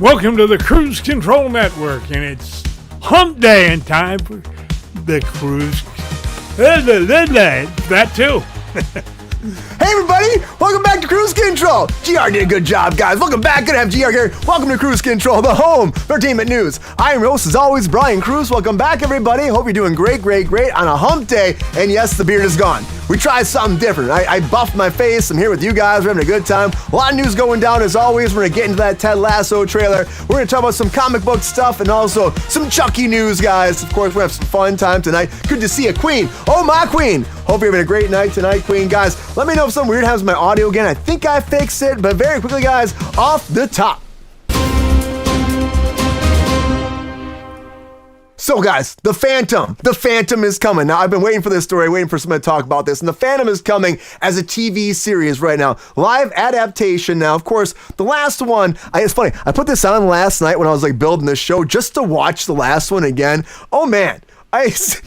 Welcome to the Kruse Control Network, and it's hump day in time for the Kruse. That too. Hey everybody, welcome back to Kruse Control. GR did a good job, guys. Welcome back, good to have GR here. Welcome to Kruse Control, the home of entertainment news. I am your host, as always, Brian Kruse. Welcome back, everybody. Hope you're doing great on a hump day. And yes, the beard is gone. We tried something different. I buffed my face. I'm here with you guys. We're having a good time. A lot of news going down as always. We're going to get into that Ted Lasso trailer. We're going to talk about some comic book stuff and also some Chucky news, guys. Of course, we're going to have some fun time tonight. Good to see you, Queen. Oh, my Queen. Hope you're having a great night tonight, Queen. Guys, let me know if something weird happens with my audio again. I think I fixed it, but very quickly, guys, off the top. So guys, The Phantom is coming. Now I've been waiting for this story, waiting for someone to talk about this, and The Phantom is coming as a TV series right now. Live adaptation. Now, of course, the last one, it's funny, I put this on last night when I was like building this show just to watch the last one again. Oh man. It's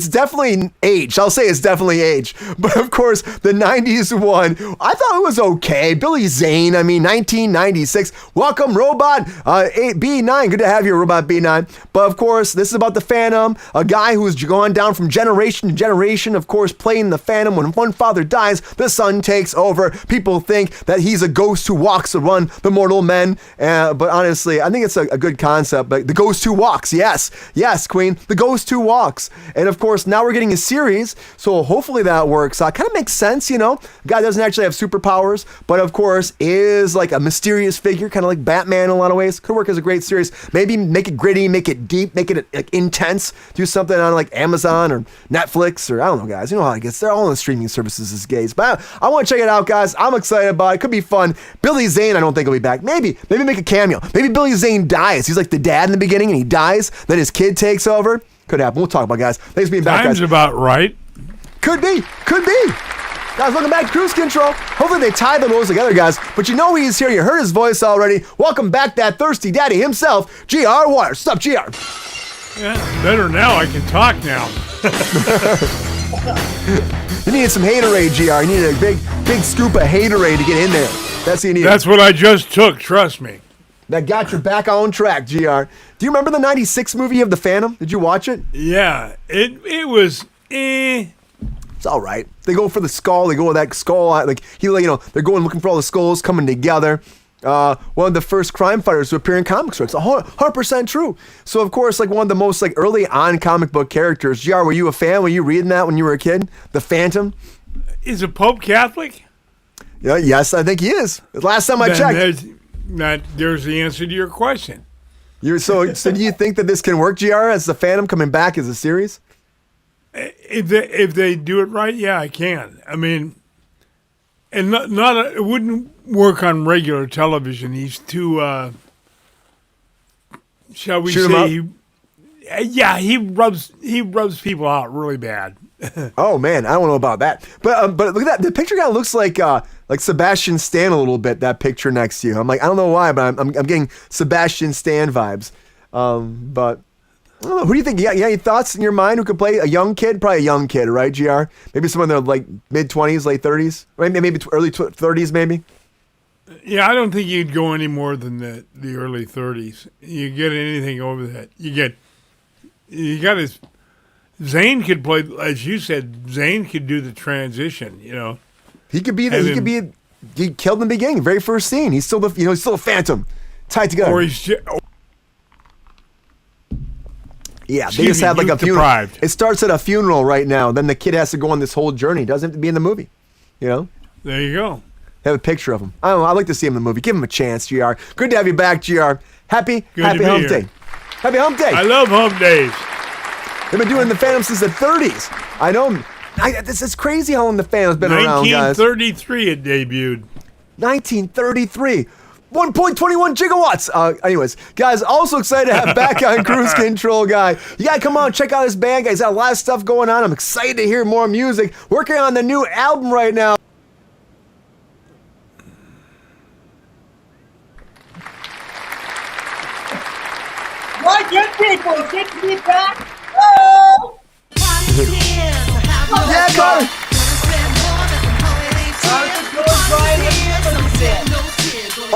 definitely age. I'll say it's definitely age. But of course, the 90s one, I thought it was okay. Billy Zane, 1996. Welcome, Robot B9. Good to have you, Robot B9. But of course, this is about the Phantom, a guy who's gone down from generation to generation, of course, playing the Phantom. When one father dies, the son takes over. People think that he's a ghost who walks among the mortal men. But honestly, I think it's a good concept. But the ghost who walks, yes, Queen. The Ghost Who Walks. And of course, now we're getting a series, so hopefully that works. Kind of makes sense, you know? The guy doesn't actually have superpowers, but of course is like a mysterious figure, kind of like Batman in a lot of ways. Could work as a great series. Maybe make it gritty, make it deep, make it like intense. Do something on like Amazon or Netflix or I don't know, guys. You know how it gets. They're all on the streaming services these days. But I want to check it out, guys. I'm excited about it. Could be fun. Billy Zane, I don't think he'll be back. Maybe make a cameo. Maybe Billy Zane dies. He's like the dad in the beginning and he dies. Then his kid takes over. Could happen. We'll talk about it, guys. Thanks for being back, guys. Time's about right. Could be. Guys, welcome back to Kruse Control. Hopefully they tie the roles together, guys. But you know he's here. You heard his voice already. Welcome back, that thirsty daddy himself, GR Waters. What's up, GR? Yeah, better now. I can talk now. You needed some haterade, GR. You needed a big scoop of haterade to get in there. That's what you needed. That's what I just took. Trust me. That got you back on track, GR. Do you remember the 96 movie of The Phantom? Did you watch it? Yeah, it was It's all right. They go for the skull. They go with that skull. Like they're going looking for all the skulls coming together. One of the first crime fighters to appear in comic strips. 100% true. So of course, like one of the most like early on comic book characters. GR, were you a fan? Were you reading that when you were a kid? The Phantom. Is the Pope Catholic? Yeah. Yes, I think he is. Last time I checked. There's the answer to your question. So do you think that this can work, GR, as the Phantom coming back as a series? If they do it right, yeah, I can. I mean, and it wouldn't work on regular television. He's too, shall we say, he rubs people out really bad. Oh man, I don't know about that. But look at that. The picture kind of looks like Sebastian Stan a little bit. That picture next to you. I'm like, I don't know why, but I'm getting Sebastian Stan vibes. But I don't know. Who do you think? Yeah, any thoughts in your mind who could play a young kid? Probably a young kid, right? GR. Maybe someone in their like mid-20s, late 30s, right? Maybe early 30s, maybe. Yeah, I don't think you'd go any more than the early 30s. You get anything over that, you got his. Zane could play, as you said. Zane could do the transition. You know, he could be. He killed in the beginning, very first scene. He's still he's still a Phantom, tied together. Or he's yeah. They just have like a funeral. Deprived. It starts at a funeral right now. Then the kid has to go on this whole journey. He doesn't have to be in the movie. You know. There you go. They have a picture of him. I don't know. I'd like to see him in the movie. Give him a chance, GR. Good to have you back, GR. Happy Hump Day. Happy Hump Day. I love Hump Days. They've been doing the Phantom since the 30s. I know. This is crazy how long the Phantom's been around, guys. 1933 it debuted. 1933. 1.21 gigawatts. Anyways, guys, also excited to have back on Kruse Control guy. You gotta come on, check out his band, guys. Got a lot of stuff going on. I'm excited to hear more music. Working on the new album right now. Why good people? Good to be back. Oh! Yeah, Carter.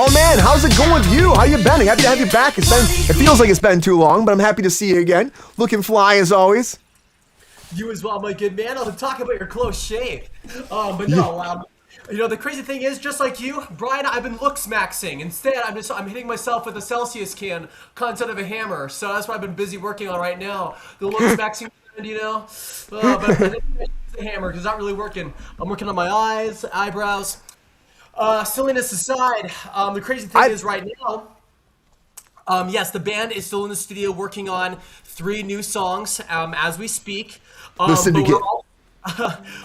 Oh man, how's it going with you? How you been? Happy to have you back. It feels like it's been too long, but I'm happy to see you again. Looking fly as always. You as well, my good man. I'll talk about your close shave. But no, the crazy thing is, just like you, Brian, I've been looks maxing. Instead, I'm hitting myself with a Celsius can instead of a hammer. So that's what I've been busy working on right now. The looks maxing, but I think I use the hammer because it's not really working. I'm working on my eyes, eyebrows. Silliness aside, the crazy thing is right now. Yes, the band is still in the studio working on 3 new songs as we speak. The Syndicate.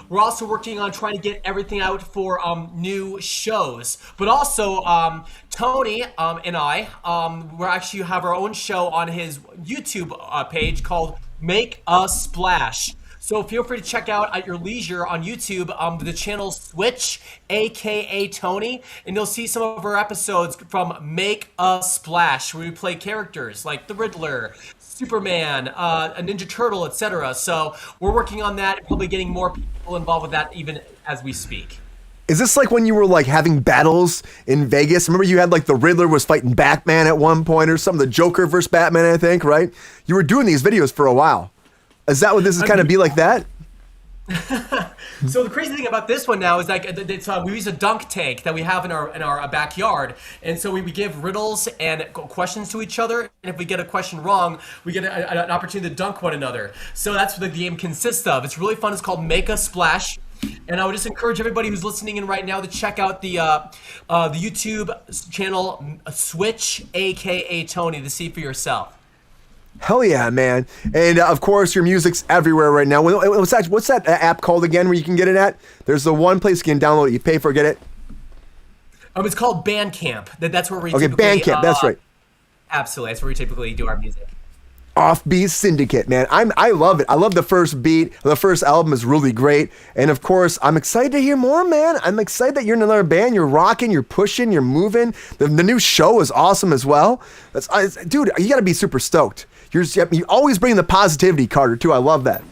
We're also working on trying to get everything out for new shows. But also, Tony and I, we actually have our own show on his YouTube page called Make a Splash. So feel free to check out at your leisure on YouTube the channel Switch, aka Tony, and you'll see some of our episodes from Make a Splash, where we play characters like the Riddler, Superman, a Ninja Turtle, etc. So we're working on that and probably getting more people involved with that even as we speak. Is this like when you were like having battles in Vegas? Remember you had like the Riddler was fighting Batman at one point or something, the Joker versus Batman, I think, right? You were doing these videos for a while. Is that what this is kind of be like that? So the crazy thing about this one now is like we use a dunk tank that we have in our backyard, and so we give riddles and questions to each other, and if we get a question wrong, we get an opportunity to dunk one another. So that's what the game consists of. It's really fun. It's called Make a Splash. And I would just encourage everybody who's listening in right now to check out the YouTube channel Switch, aka Tony, to see for yourself. Hell yeah, man. And of course, your music's everywhere right now. What's that app called again where you can get it at? There's the one place you can download it. You pay for it, get it? It's called Bandcamp. That's where we Bandcamp, that's right. Absolutely. That's where we typically do our music. Offbeat Syndicate, man. I love it. I love the first beat. The first album is really great. And of course, I'm excited to hear more, man. I'm excited that you're in another band. You're rocking, you're pushing, you're moving. The new show is awesome as well. Dude, you got to be super stoked. You always bring the positivity, Carter, too. I love that.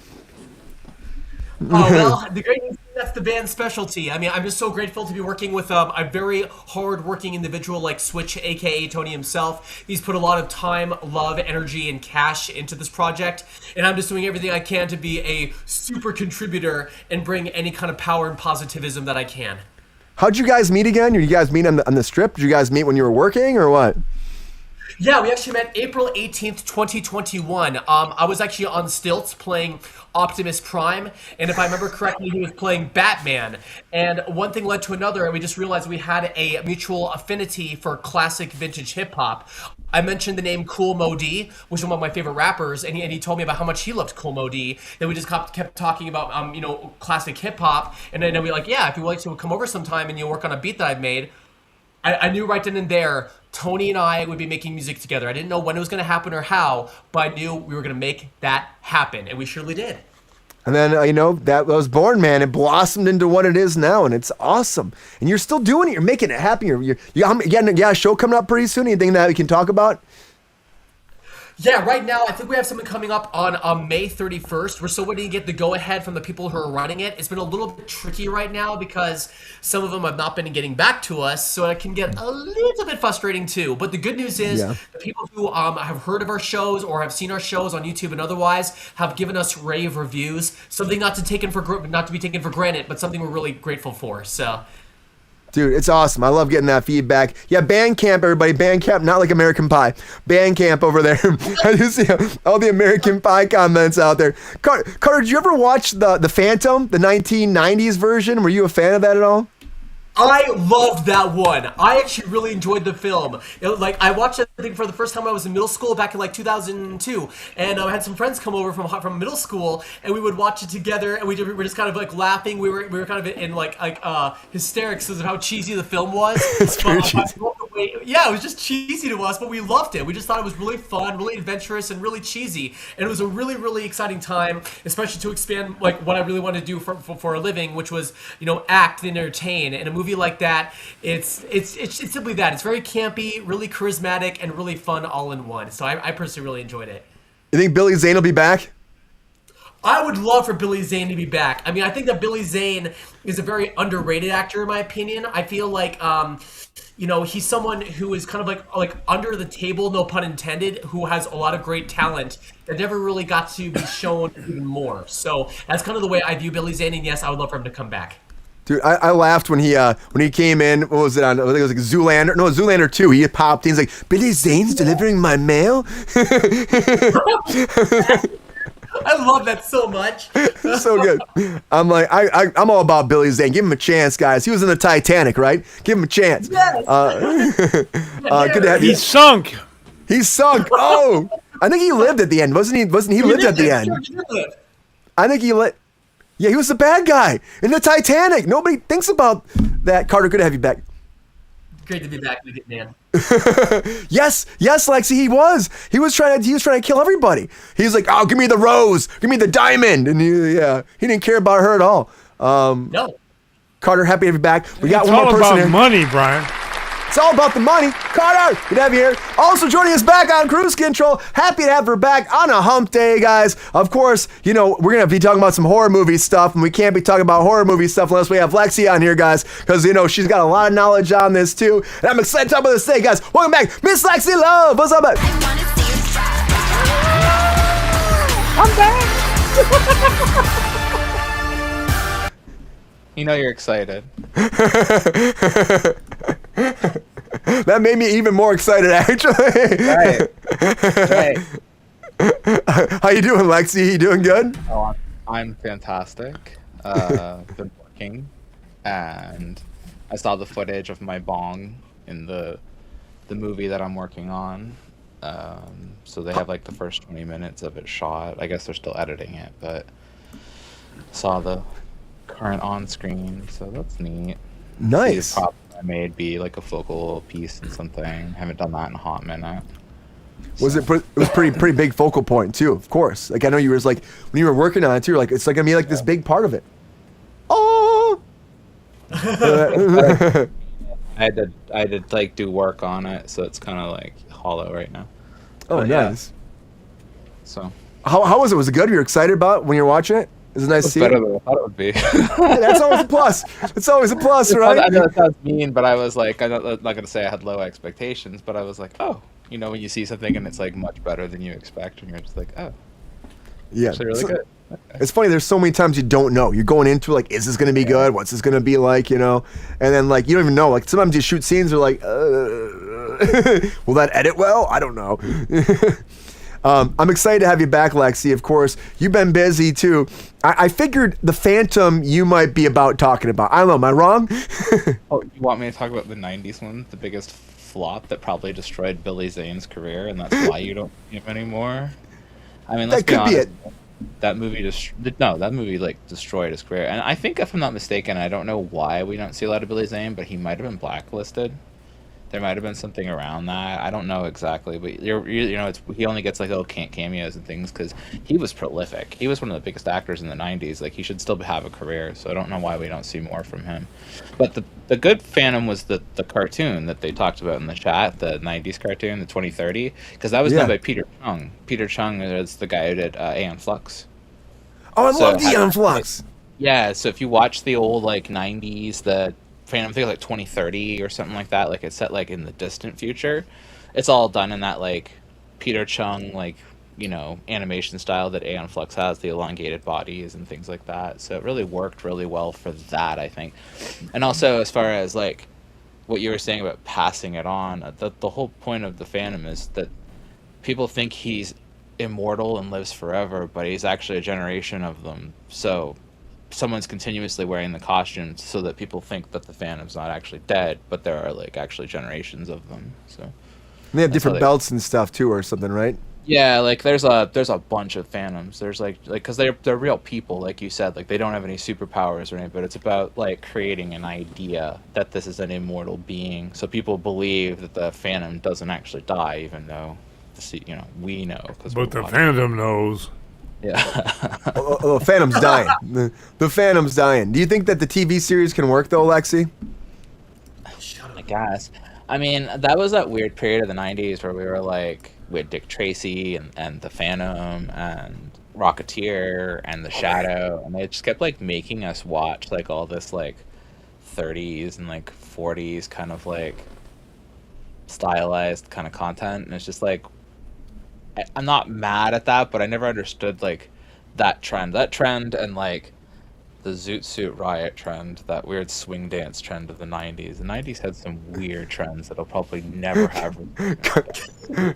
Oh, well, the great news is that's the band's specialty. I mean, I'm just so grateful to be working with a very hard-working individual like Switch, a.k.a. Tony himself. He's put a lot of time, love, energy, and cash into this project, and I'm just doing everything I can to be a super contributor and bring any kind of power and positivism that I can. How'd you guys meet again? Did you guys meet on the strip? Did you guys meet when you were working, or what? Yeah, we actually met April 18th, 2021. I was actually on stilts playing Optimus Prime, and if I remember correctly, he was playing Batman. And one thing led to another, and we just realized we had a mutual affinity for classic vintage hip-hop. I mentioned the name Kool Moe Dee, which is one of my favorite rappers, and he told me about how much he loved Kool Moe Dee. Then we just kept talking about classic hip-hop, and then we were like, yeah, if you would like to come over sometime and work on a beat that I've made. I knew right then and there Tony and I would be making music together. I didn't know when it was going to happen or how, but I knew we were going to make that happen, and we surely did. And then, that was born, man. It blossomed into what it is now, and it's awesome. And you're still doing it. You're making it happen. You got a show coming up pretty soon. Anything that we can talk about? Yeah, right now, I think we have something coming up on May 31st. We're still waiting to get the go-ahead from the people who are running it. It's been a little bit tricky right now because some of them have not been getting back to us, so it can get a little bit frustrating too. But the good news is the people who have heard of our shows or have seen our shows on YouTube and otherwise have given us rave reviews. Something not to be taken for granted, but something we're really grateful for. So. Dude, it's awesome. I love getting that feedback. Yeah, Bandcamp, everybody. Bandcamp, not like American Pie. Bandcamp over there. I just see all the American Pie comments out there. Carter, did you ever watch the Phantom, the 1990s version? Were you a fan of that at all? I loved that one. I actually really enjoyed the film. I watched it, I think, for the first time when I was in middle school back in 2002, and I had some friends come over from middle school, and we would watch it together, and we were just kind of laughing. We were kind of in hysterics because of how cheesy the film was. It's very cheesy. Yeah, it was just cheesy to us, but we loved it. We just thought it was really fun, really adventurous, and really cheesy. And it was a really, really exciting time, especially to expand what I really wanted to do for a living, which was act and entertain. And a movie like that, it's simply that. It's very campy, really charismatic, and really fun all in one. So I personally really enjoyed it. You think Billy Zane will be back? I would love for Billy Zane to be back. I mean, I think that Billy Zane is a very underrated actor, in my opinion. I feel like, he's someone who is kind of like under the table, no pun intended, who has a lot of great talent that never really got to be shown even more. So that's kind of the way I view Billy Zane, and yes, I would love for him to come back. Dude, I laughed when he came in. What was it on? I think it was like Zoolander. No, Zoolander 2. He popped in. He's like, Billy Zane's delivering my mail. I love that so much. So good. I'm like, I'm all about Billy Zane. Give him a chance, guys. He was in the Titanic, right? Give him a chance. Yes. Good to have you. He sunk. He sunk. Oh, I think he lived at the end, wasn't he? Wasn't he lived at the end? I think he lit. Yeah, he was the bad guy in the Titanic. Nobody thinks about that. Carter, good to have you back. Great to be back with it, man. Yes, Lexi, he was. He was trying to kill everybody. He's like, oh, give me the rose, give me the diamond, and he didn't care about her at all. No. Carter, happy to have you back. We got It's one more all person about here. money, Brian. It's all about the money. Carter, good to have you here. Also joining us back on Kruse Control. Happy to have her back on a hump day, guys. Of course, we're going to be talking about some horror movie stuff, and we can't be talking about horror movie stuff unless we have Lexi on here, guys, because, she's got a lot of knowledge on this, too. And I'm excited to talk about this today, guys. Welcome back, Miss Lexi Love. What's up, man? I'm back. You're excited. That made me even more excited, actually. Right. How you doing, Lexi? You doing good? Oh, I'm fantastic. Been working, and I saw the footage of my bong in the movie that I'm working on. So they have like the first 20 minutes of it shot. I guess they're still editing it, but saw the current on screen, so that's neat. Nice. See the prop I made be like a focal piece and something. Haven't done that in a hot minute. Was it? It was pretty big focal point too. Of course. Like I know you were like when you were working on it too. You're like it's like gonna be like this big part of it. Oh. I had to like do work on it, so it's kind of like hollow right now. Oh, But, nice. Yeah, so How was it? Was it good? You were excited about it when you were watching it? Is it nice to it's see? better than I thought it would be. Yeah, that's always a plus. It's always a plus, right? I know that sounds mean, but I was like, I'm not gonna say I had low expectations, but I was like, oh, when you see something and it's like much better than you expect, and you're just like, oh, Yeah. actually really good. It's funny. There's so many times you don't know. You're going into like, is this gonna be good? What's this gonna be like? And then like you don't even know. Like sometimes you shoot scenes, are like, will that edit well? I don't know. I'm excited to have you back, Lexi. Of course, you've been busy too. I figured the Phantom you might be about talking about. I don't know. Am I wrong? Oh, you want me to talk about the '90s one, the biggest flop that probably destroyed Billy Zane's career, and that's why you don't see him anymore? I mean, let's That could be honest. it. That movie like destroyed his career, and I think if I'm not mistaken, I don't know why we don't see a lot of Billy Zane, but he might have been blacklisted. There might have been something around that. I don't know exactly, but he only gets like little cameos and things because he was prolific. He was one of the biggest actors in the '90s. Like he should still have a career. So I don't know why we don't see more from him. But the good Phantom was the cartoon that they talked about in the chat, the '90s cartoon, the 2030, because that was done by Peter Chung. Peter Chung is the guy who did Aeon Flux. Oh, I So love the Aeon Flux. Yeah, so if you watch the old like '90s, the Phantom, I think like 2030 or something like that, like it's set like in the distant future. It's all done in that like Peter Chung like animation style that Aeon Flux has, the elongated bodies and things like that. So it really worked really well for that, I think. And also as far as like what you were saying about passing it on, the whole point of the Phantom is that people think he's immortal and lives forever, but he's actually a generation of them. So someone's continuously wearing the costumes so that people think that the Phantom's not actually dead, but there are like actually generations of them. So And they have different belts and stuff too, or something, right? yeah, like there's a bunch of Phantoms. There's like because they're real people, like you said, like they don't have any superpowers or anything, but it's about like creating an idea that this is an immortal being, so people believe that the Phantom doesn't actually die, even though we know because But the Phantom knows. yeah. Oh, the Phantom's dying. The Phantom's dying. Do you think that the TV series can work though, Lexi? I guess. I mean, that was that weird period of the '90s where we were like, we had Dick Tracy and the Phantom, and Rocketeer and The Shadow, and they just kept like making us watch like all this like 30s and like 40s kind of like stylized kind of content, and it's just like I'm not mad at that, but I never understood like that trend and like the Zoot Suit Riot trend, that weird swing dance trend of the 90s. The 90s had some weird trends that'll probably never have.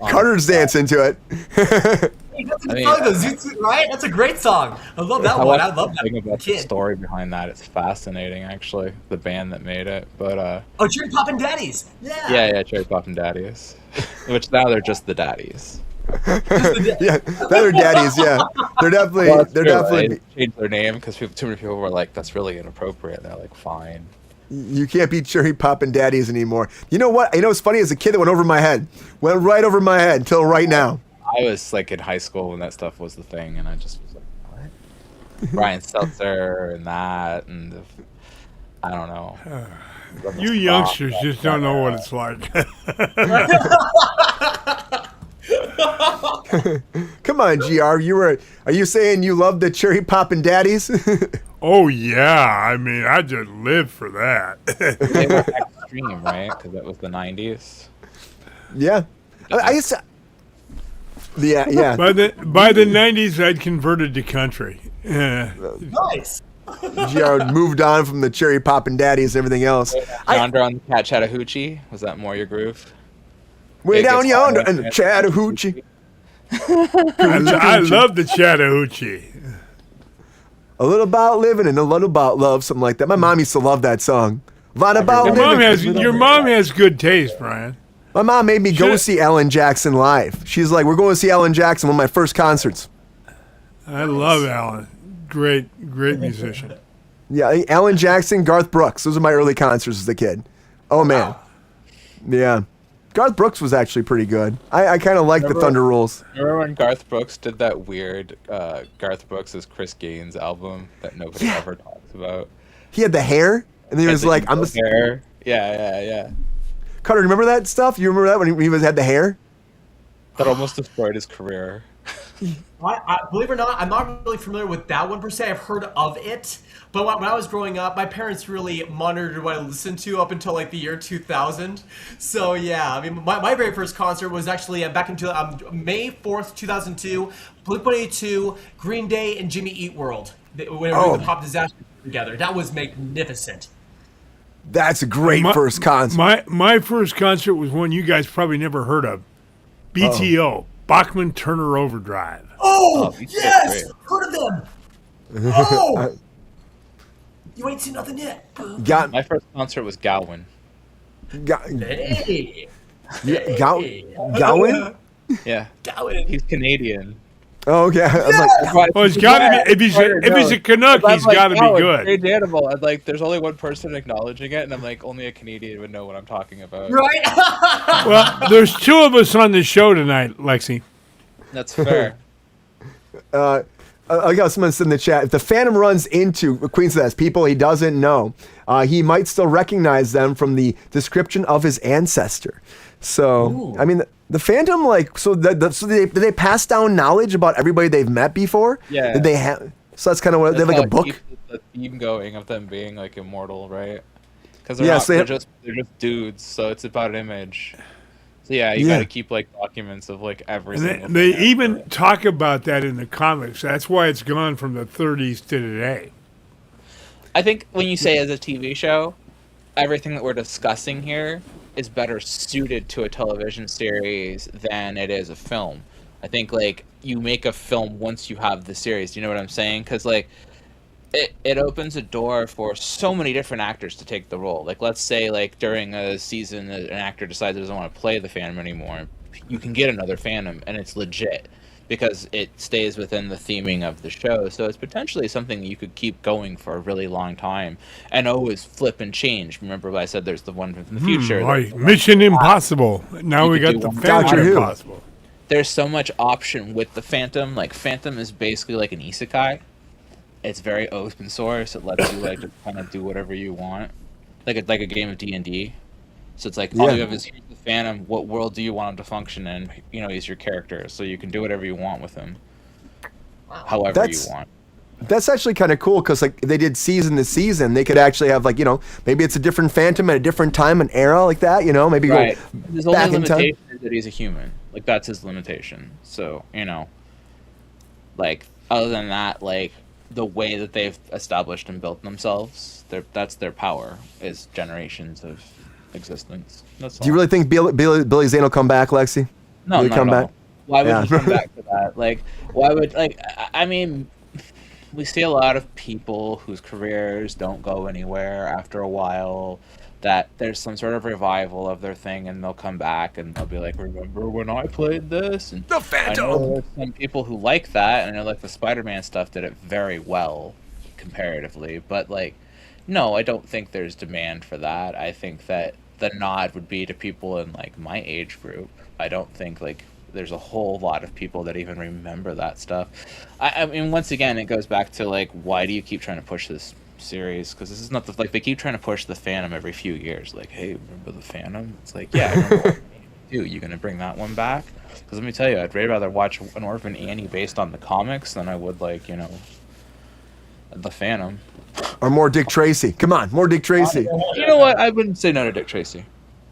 Carter's dancing to it. That's a good song, though. Zoot Suit Riot? That's a great song. I love that one. I love that. Thing about the Kid. story behind that. It's fascinating, actually. The band that made it, but Oh, Cherry Poppin' Daddies. Yeah. yeah, Cherry Poppin' Daddies, which now they're just the Daddies. Yeah, they're daddies. Yeah, they're definitely. Well, that's they're true, definitely. right? They changed their name because too many people were like, "That's really inappropriate." And they're like, "Fine." You can't be cherry poppin' daddies anymore. You know what? You know what's funny? As a kid, that went over my head. Went right over my head until right now. I was like in high school when that stuff was the thing, and I just was like, "What?" Brian Seltzer and that, and I don't know. You youngsters just don't know what it's like. Come on, Gr. Are you saying you love the cherry poppin' daddies? Oh yeah, I mean, I just live for that. They were extreme, right? Because that was the 90s. Yeah, I guess. Yeah. By the 90s, I'd converted to country. Nice. Gr. moved on from the cherry poppin' daddies and everything else. Yonder on the Cat Chattahoochee, was that more your groove? Way Biggest down yonder island in the Chattahoochee. I love the Chattahoochee. A little about living and a little about love, something like that. My mom used to love that song. A lot about Your mom has good taste, Brian. My mom made me go see Alan Jackson live. She's like, we're going to see Alan Jackson, one of my first concerts. I love Alan. Great musician. Yeah, Alan Jackson, Garth Brooks. Those are my early concerts as a kid. Oh, man. Yeah. Garth Brooks was actually pretty good. I kind of like the Thunder Rolls. Remember when Garth Brooks did that weird Garth Brooks' Chris Gaines album that nobody ever talks about? He had the hair, and he was like, I'm a... hair. Yeah. Carter, remember that stuff? You remember that when he had the hair? That almost destroyed his career. I believe it or not, I'm not really familiar with that one per se. I've heard of it, but when I was growing up, my parents really monitored what I listened to up until like the year 2000. So yeah, I mean, my very first concert was actually back into May 4th, 2002. Blink-182, Green Day, and Jimmy Eat World. When we were doing the Pop Disaster together. That was magnificent. That's a great first concert. My first concert was one you guys probably never heard of. BTO, Bachman Turner Overdrive. Oh, yes! Heard of them! Oh! You ain't seen nothing yet. My first concert was Gowan. Hey! Gowan? Yeah. Gowan. He's Canadian. Oh, okay. I was like, Well, it's got to be. If he's a Canuck, he's got to be good. Great animal. And like, there's only one person acknowledging it, and I'm like, only a Canadian would know what I'm talking about. Right? Well, there's two of us on the show tonight, Lexi. That's fair. I got someone said in the chat, if the Phantom runs into Queen says people he doesn't know, he might still recognize them from the description of his ancestor. So, Ooh. I mean, the Phantom, like, did they pass down knowledge about everybody they've met before? Yeah. Did they have? So that's kind of what they have, like a book. Keeps the theme going of them being like immortal, right? Because they're just dudes, so it's about image. So yeah, you got to keep like documents of like everything. And they even talk about that in the comics. That's why it's gone from the 30s to today. I think when you say as a TV show, everything that we're discussing here is better suited to a television series than it is a film. I think like you make a film once you have the series. Do you know what I'm saying? Because like it opens a door for so many different actors to take the role. Like let's say like during a season an actor decides he doesn't want to play the Phantom anymore. You can get another Phantom and it's legit because it stays within the theming of the show. So it's potentially something you could keep going for a really long time and always flip and change. Remember what I said, there's the one from the future. Mission Impossible. Now we got the Phantom Impossible. There's so much option with the Phantom. Like Phantom is basically like an isekai. It's very open source. It lets you like just kind of do whatever you want, like a game of D&D. So it's like all you have is here's the Phantom. What world do you want him to function in? You know, he's your character, so you can do whatever you want with him. however That's- you want. That's actually kind of cool because like if they did season to season, they could actually have like maybe it's a different Phantom at a different time and era like that. Maybe Right. go His back only in time. limitation is that he's a human. Like that's his limitation. So like other than that, like the way that they've established and built themselves, that's their power is generations of existence. That's all. Do you really think Billy Zane will come back, Lexi? No, Will he not come at all. back? Why would Yeah. you come back to that? Like, why would I mean, we see a lot of people whose careers don't go anywhere after a while. That there's some sort of revival of their thing, and they'll come back and they'll be like, "Remember when I played this?" And The I know Phantom. there's some people who like that, and I know like the Spider-Man stuff did it very well comparatively. But like, no, I don't think there's demand for that. I think that the nod would be to people in like my age group. I don't think like there's a whole lot of people that even remember that stuff. I mean, once again, it goes back to like, why do you keep trying to push this series? Because this is not like they keep trying to push the Phantom every few years. Like, hey, remember the Phantom? It's like, yeah, I remember what you do. You gonna bring that one back? Because let me tell you, I'd way rather watch an Orphan Annie based on the comics than I would like the Phantom. Or more Dick Tracy? Come on, more Dick Tracy. You know what? I wouldn't say no to Dick Tracy.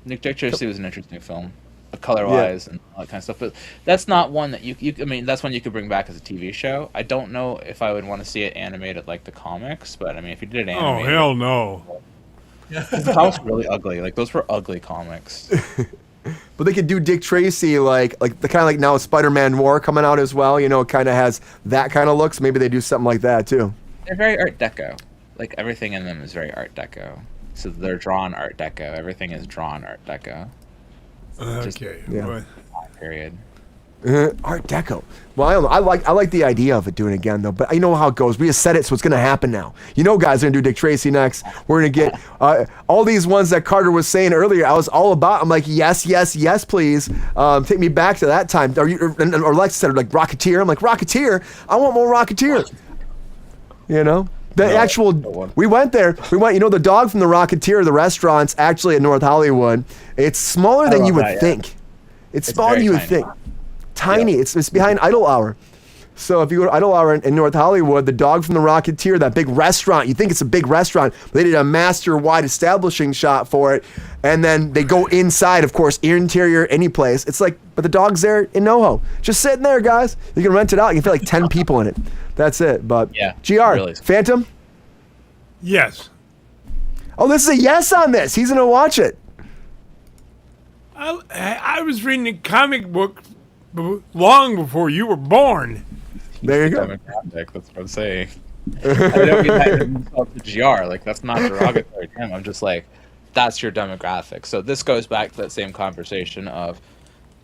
Dick Tracy was an interesting film, color-wise and all that kind of stuff. But that's not one that I mean, that's one you could bring back as a TV show. I don't know if I would want to see it animated like the comics, but I mean, if you did it Oh, animated, hell no. the comics were really ugly. Like those were ugly comics. But they could do Dick Tracy like the kind of like now Spider-Man War coming out as well. It kind of has that kind of look. So maybe they do something like that too. They're very Art Deco. Like everything in them is very Art Deco. So they're drawn Art Deco. Everything is drawn Art Deco. Okay. Yeah. Well, Period. Art Deco. Well, I don't know. I like the idea of it doing it again though. But you know how it goes. We just said it, so it's gonna happen now. Guys are gonna do Dick Tracy next. We're gonna get all these ones that Carter was saying earlier. I was all about. I'm like, yes, yes, yes, please. Take me back to that time. Or Lex said like Rocketeer. I'm like Rocketeer. I want more Rocketeer. We went there. We went. The dog from the Rocketeer, the restaurant's actually in North Hollywood. It's smaller than you would think. It's smaller than you would think. Tiny. Yeah. It's behind Idle Hour. So if you go to Idle Hour in North Hollywood, the dog from the Rocketeer, that big restaurant, you think it's a big restaurant, but they did a master-wide establishing shot for it, and then they go inside, of course, interior, any place. It's like, but the dog's there in NoHo. Just sitting there, guys. You can rent it out. You can fit like 10 people in it. That's it. But yeah, GR, really. Phantom? yes. Oh, this is a yes on this. He's going to watch it. I was reading a comic book long before you were born. There you go. Demographic, that's what I'm saying. I don't mean that in insult to GR. Like, that's not derogatory to him. I'm just like, that's your demographic. So this goes back to that same conversation of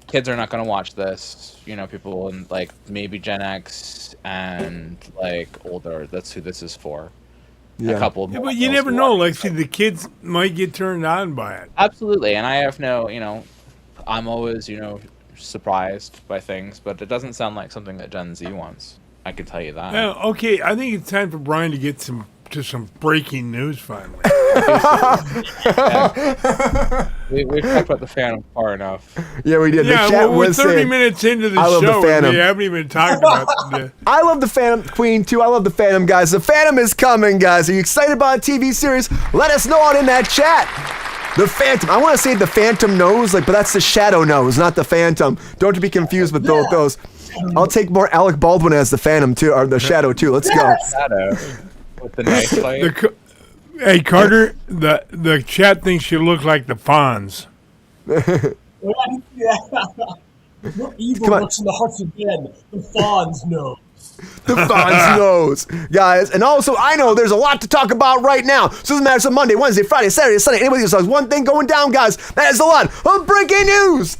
kids are not going to watch this. People in, like, maybe Gen X and, like, older. That's who this is for. Yeah. A couple. Yeah, but you never know. Like, see, the kids might get turned on by it. Absolutely. And I have I'm always, surprised by things, but it doesn't sound like something that Gen Z wants. I can tell you that. Okay, I think it's time for Brian to get to some breaking news finally. We've talked about the Phantom far enough. Yeah, we did. Yeah, the chat we're was 30 saying, minutes into the I love the show, and Phantom. we haven't even talked about the... I love the Phantom Queen too. I love the Phantom, guys. The Phantom is coming, guys. Are you excited about a TV series? Let us know out in that chat. The Phantom. I want to say the Phantom nose, but that's the shadow nose, not the Phantom. Don't be confused with both those. I'll take more Alec Baldwin as the Phantom too, or the Shadow too. Let's go. Shadow with the knife fight. Hey, Carter, the chat thinks you look like the Fonz. What evil lurks in the hearts of men? The Fonz know. The Fonz knows, guys. And also, I know there's a lot to talk about right now. So it doesn't matter if it's Monday, Wednesday, Friday, Saturday, Sunday. Anybody who says one thing going down, guys, that is a lot of breaking news.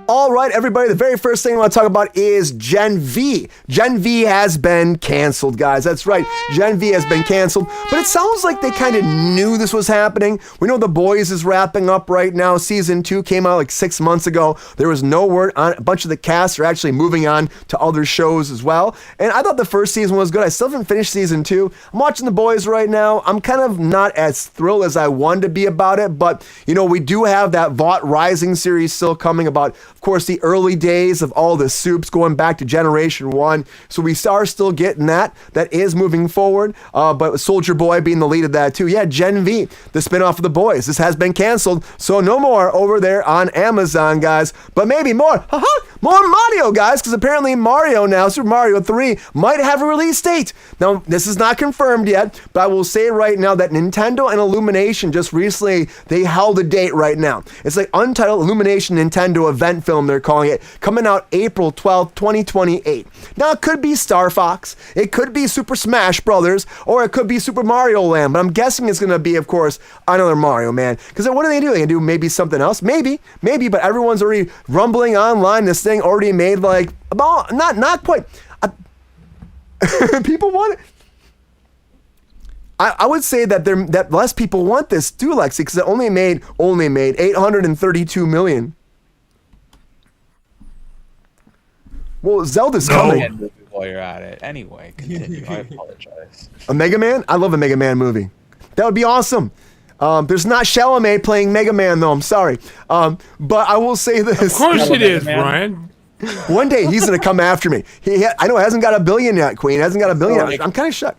All right. right, everybody, the very first thing I want to talk about is Gen V. Gen V has been canceled, guys. That's right. Gen V has been canceled, but it sounds like they kind of knew this was happening. We know The Boys is wrapping up right now. Season 2 came out like 6 months ago. There was no word on a bunch of the cast are actually moving on to other shows as well. And I thought the first season was good. I still haven't finished season 2. I'm watching The Boys right now. I'm kind of not as thrilled as I wanted to be about it, but we do have that Vought Rising series still coming about, of course, the early days of all the soups going back to Generation 1. So we are still getting that. That is moving forward. But Soldier Boy being the lead of that too. Yeah, Gen V, the spinoff of The Boys. This has been canceled. So no more over there on Amazon, guys. But maybe more. More Mario, guys, because apparently Mario now, Super Mario 3, might have a release date. Now, this is not confirmed yet, but I will say right now that Nintendo and Illumination just recently, they held a date right now. It's like Untitled Illumination Nintendo event film, they're calling it, coming out April 12th, 2028. Now, it could be Star Fox, it could be Super Smash Brothers, or it could be Super Mario Land, but I'm guessing it's going to be, of course, another Mario, man. Because what do? They can do maybe something else? Maybe, but everyone's already rumbling online. This thing already made like, about, not quite. People want it. I would say that less people want this too, Lexi, because it only made 832 million. Well, Zelda's coming. While you're at it, anyway, continue. I apologize. A Mega Man? I love a Mega Man movie. That would be awesome. There's not Chalamet playing Mega Man though. I'm sorry, but I will say this. Of course it is, Brian. One day he's gonna come after me. I know he hasn't got a billion yet, Queen. Hasn't got a billion yet. I'm kind of shocked.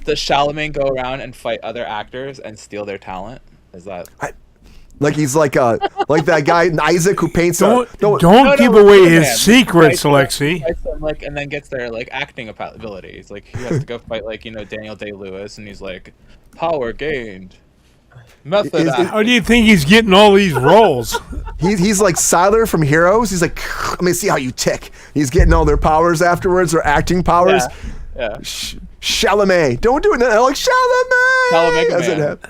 Does Chalamet go around and fight other actors and steal their talent? Is that like he's like that guy Isaac who paints? Don't give away his secrets, Lexi. And then gets their acting abilities. Like he has to go fight Daniel Day-Lewis, and he's like, power gained. Method. How do you think he's getting all these roles? He's like Siler from Heroes. He's like, let me see how you tick. He's getting all their powers afterwards, their acting powers. Yeah. Chalamet. Don't do it now. Like Chalamet.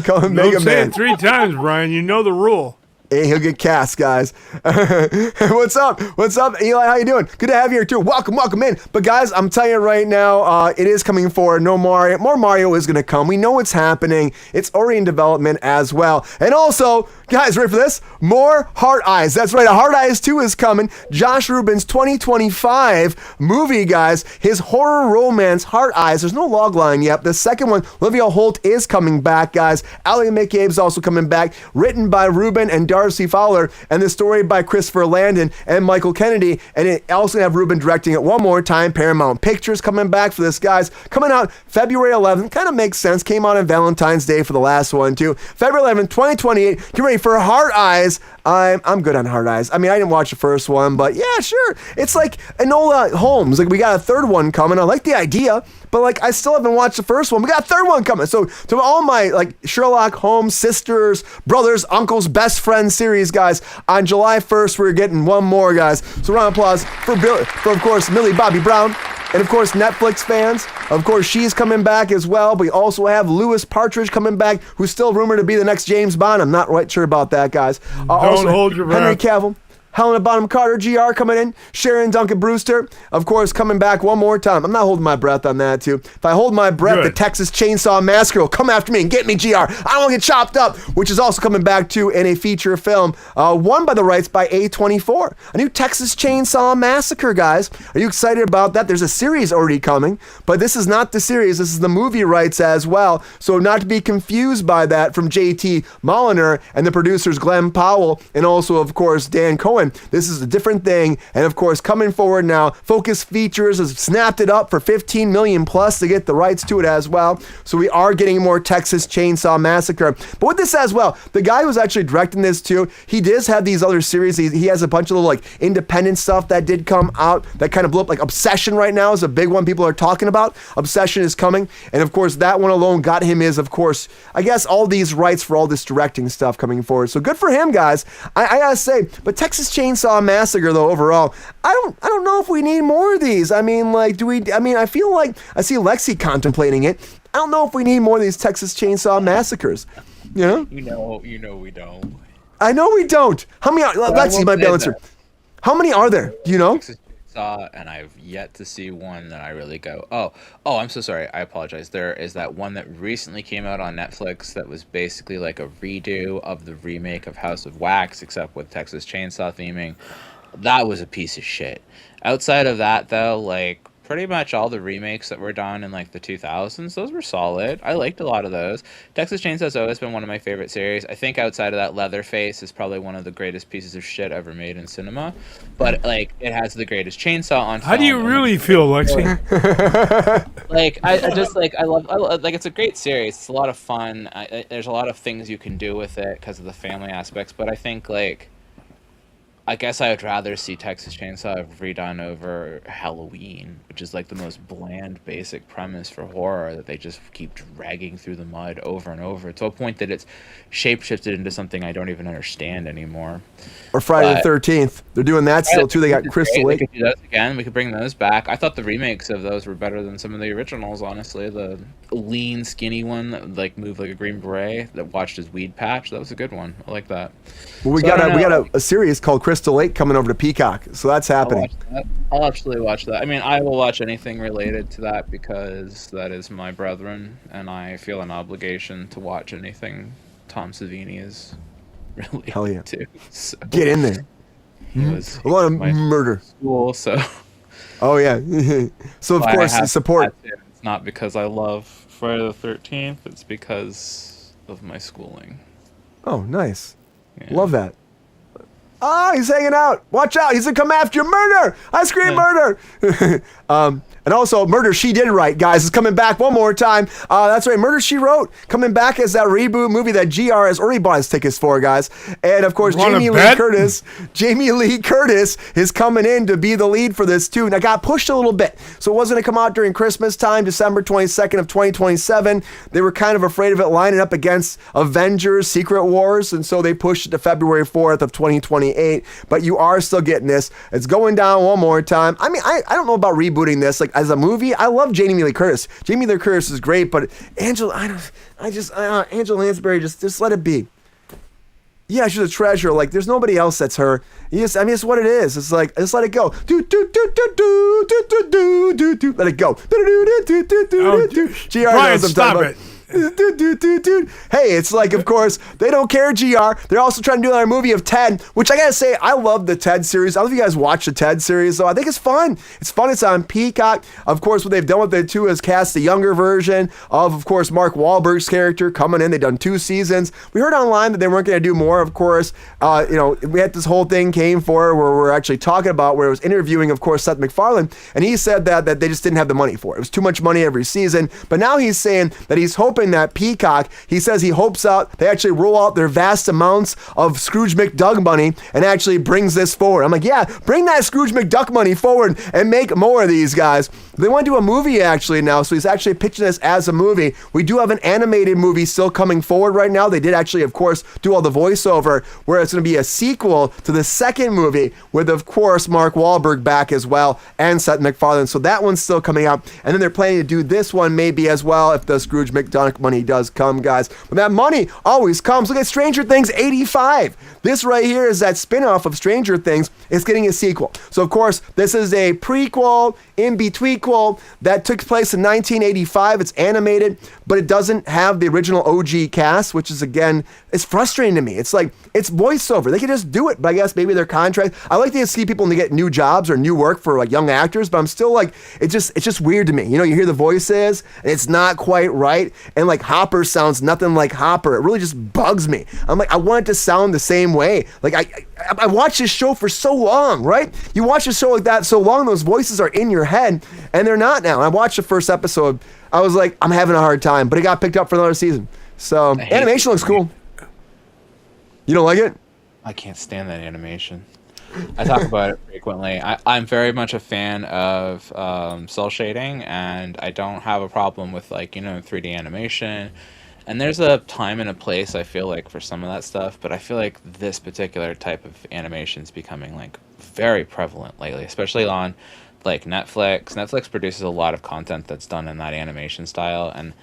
Call him Mega Man. Don't say it 3 times, Brian. You know the rule. Hey, he'll get cast, guys. What's up? Eli, how you doing? Good to have you here, too. Welcome in. But, guys, I'm telling you right now, it is coming forward. No Mario. More Mario is going to come. We know it's happening. It's already in development as well. And also, guys, ready for this? More Heart Eyes. That's right. Heart Eyes 2 is coming. Josh Rubin's 2025 movie, guys. His horror romance, Heart Eyes. There's no log line yet. The second one, Olivia Holt is coming back, guys. Ally McCabe's also coming back. Written by Rubin and Darcy Fowler, and the story by Christopher Landon and Michael Kennedy, and it also have Rubin directing it one more time. Paramount Pictures coming back for this, guys. Coming out February 11th, kind of makes sense. Came out on Valentine's Day for the last one too. February 11th, 2028. Get ready for Heart Eyes. I'm good on Heart Eyes. I mean, I didn't watch the first one, but yeah, sure. It's like Enola Holmes. Like we got a third one coming. I like the idea, but I still haven't watched the first one. We got a third one coming. So to all my Sherlock Holmes sisters, brothers, uncles, best friends series, guys, on July 1st we're getting one more, guys. So round of applause for of course Millie Bobby Brown. And of course, Netflix fans, of course, she's coming back as well. But we also have Louis Partridge coming back, who's still rumored to be the next James Bond. I'm not quite sure about that, guys. Don't hold your breath. Henry Cavill. Helena Bonham Carter, GR coming in. Sharon Duncan Brewster, of course, coming back one more time. I'm not holding my breath on that, too. If I hold my breath, Good. The Texas Chainsaw Massacre will come after me and get me, GR. I don't want to get chopped up, which is also coming back, too, in a feature film, won by the rights by A24. A new Texas Chainsaw Massacre, guys. Are you excited about that? There's a series already coming, but this is not the series. This is the movie rights as well. So not to be confused by that from JT Moliner and the producers Glenn Powell and also, of course, Dan Cohen. This is a different thing, and of course, coming forward now, Focus Features has snapped it up for $15 million plus to get the rights to it as well. So we are getting more Texas Chainsaw Massacre. But with this as well, the guy who's actually directing this too, he does have these other series. He has a bunch of little independent stuff that did come out that kind of blew up. Obsession right now is a big one people are talking about. Obsession is coming, and of course, that one alone got him is, of course, I guess all these rights for all this directing stuff coming forward. So good for him, guys. I gotta say, but Texas Chainsaw Massacre though overall, I don't know if we need more of these. I mean, do we? I mean, I feel like I see Lexi contemplating it. I don't know if we need more of these Texas Chainsaw Massacres. You know we don't. I know we don't. How many? Lexi might be able to answer. How many are there? Do you know? Texas Chainsaw, and I've yet to see one that I really go, oh, I'm so sorry. I apologize. There is that one that recently came out on Netflix that was basically like a redo of the remake of House of Wax, except with Texas Chainsaw theming. That was a piece of shit. Outside of that, though, like pretty much all the remakes that were done in like the 2000s, those were solid. I liked a lot of those. Texas Chainsaw's always been one of my favorite series. I think outside of that, Leatherface is probably one of the greatest pieces of shit ever made in cinema. But like, it has the greatest chainsaw on film. How do you really feel, Lexi? Like, I just like I love like it's a great series. It's a lot of fun. There's a lot of things you can do with it because of the family aspects. But I think like, I guess I would rather see Texas Chainsaw redone over Halloween, which is like the most bland, basic premise for horror that they just keep dragging through the mud over and over to a point that it's shapeshifted into something I don't even understand anymore. Or Friday the 13th. They're doing that still too. They got Crystal Lake. We could do those again. We could bring those back. I thought the remakes of those were better than some of the originals, honestly. The lean, skinny one that like moved like a green beret that watched his weed patch. That was a good one. I like that. Well, we got a series called Crystal Lake coming over to Peacock, so that's happening. I'll absolutely watch that. I mean, I will watch anything related to that because that is my brethren, and I feel an obligation to watch anything Tom Savini is related Hell yeah. to. So Get in there. he was A lot of my murder. school, so Oh yeah. So of I course have support. to. It's not because I love Friday the 13th. It's because of my schooling. Oh, nice. Yeah. Love that. Ah, he's hanging out. Watch out. He's going to come after you. Murder. I scream murder. And also, Murder, She Did Right, guys, is coming back one more time. That's right, Murder, She Wrote, coming back as that reboot movie that GR has already bought his tickets for, guys. And, of course, Jamie Lee Curtis is coming in to be the lead for this, too. Now, got pushed a little bit, so it wasn't going to come out during Christmas time, December 22nd of 2027. They were kind of afraid of it lining up against Avengers, Secret Wars, and so they pushed it to February 4th of 2028. But you are still getting this. It's going down one more time. I mean, I don't know about rebooting this. Like, as a movie, I love Jamie Lee Curtis. Jamie Lee Curtis is great, but Angela Lansbury, just let it be. Yeah, she's a treasure. Like, there's nobody else that's her. It's what it is. It's like, just let it go. Do do do do do do do do do do. Let it go. Do do do do do do do. Brian, stop it. Hey, it's like, of course, they don't care, GR. They're also trying to do another movie of Ted, which I gotta say, I love the Ted series. I don't know if you guys watch the Ted series, though. I think it's fun. It's fun. It's on Peacock. Of course, what they've done with it, too, is cast the younger version of course, Mark Wahlberg's character coming in. They've done 2 seasons. We heard online that they weren't going to do more, of course. We had this whole thing came for where we're actually talking about where it was interviewing, of course, Seth MacFarlane, and he said that they just didn't have the money for it. It was too much money every season. But now he's saying that he's hoping that Peacock, he says he hopes out they actually roll out their vast amounts of Scrooge McDuck money and actually brings this forward. I'm like, yeah, bring that Scrooge McDuck money forward and make more of these guys. They want to do a movie actually now, so he's actually pitching this as a movie. We do have an animated movie still coming forward right now. They did actually, of course, do all the voiceover, where it's going to be a sequel to the second movie with, of course, Mark Wahlberg back as well and Seth MacFarlane. So that one's still coming out. And then they're planning to do this one maybe as well if the Scrooge McDuck money does come, guys. But that money always comes. Look at Stranger Things 85. This right here is that spin-off of Stranger Things. It's getting a sequel. So, of course, this is a prequel, in-betweenquel that took place in 1985. It's animated, but it doesn't have the original OG cast, which is, again, it's frustrating to me. It's like, it's voiceover. They could just do it, but I guess maybe their contract. I like to see people to get new jobs or new work for like young actors, but I'm still like, it's just weird to me. You know, you hear the voices and it's not quite right. And like Hopper sounds nothing like Hopper. It really just bugs me. I'm like, I want it to sound the same way. Like I watched this show for so long, right? You watch a show like that so long, those voices are in your head and they're not now. I watched the first episode. I was like, I'm having a hard time, but it got picked up for another season. So animation looks cool. You don't like it? I can't stand that animation. I talk about it frequently. I'm very much a fan of cell shading, and I don't have a problem with 3D animation. And there's a time and a place, I feel like, for some of that stuff, but I feel like this particular type of animation is becoming very prevalent lately, especially on Netflix. Netflix produces a lot of content that's done in that animation style, and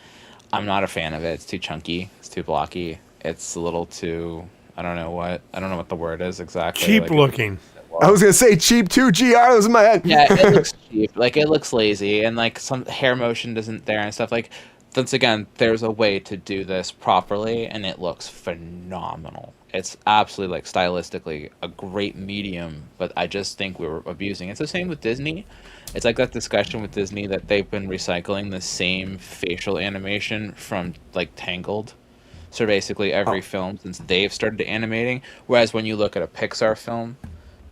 I'm not a fan of it. It's too chunky. It's too blocky. It's a little too... I don't know what the word is exactly. Cheap looking. I was gonna say cheap too, GR. That was in my head. Yeah, it looks cheap. Like, it looks lazy, and like some hair motion isn't there and stuff. Like, once again, there's a way to do this properly, and it looks phenomenal. It's absolutely, like, stylistically a great medium, but I just think we were abusing it. It's the same with Disney. It's like that discussion with Disney that they've been recycling the same facial animation from, like, Tangled. So basically every film since they've started animating. Whereas when you look at a Pixar film,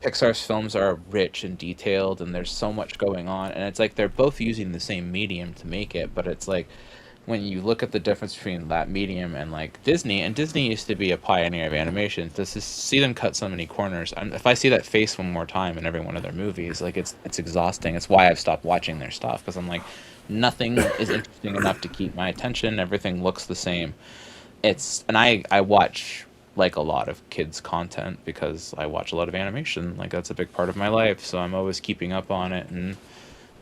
Pixar's films are rich and detailed, and there's so much going on. And it's like they're both using the same medium to make it, but it's like when you look at the difference between that medium and like Disney, and Disney used to be a pioneer of animation. To see them cut so many corners, if I see that face one more time in every one of their movies, like it's exhausting. It's why I've stopped watching their stuff, because I'm like, nothing is interesting enough to keep my attention. Everything looks the same. I watch like a lot of kids content because I watch a lot of animation. Like, that's a big part of my life, so I'm always keeping up on it and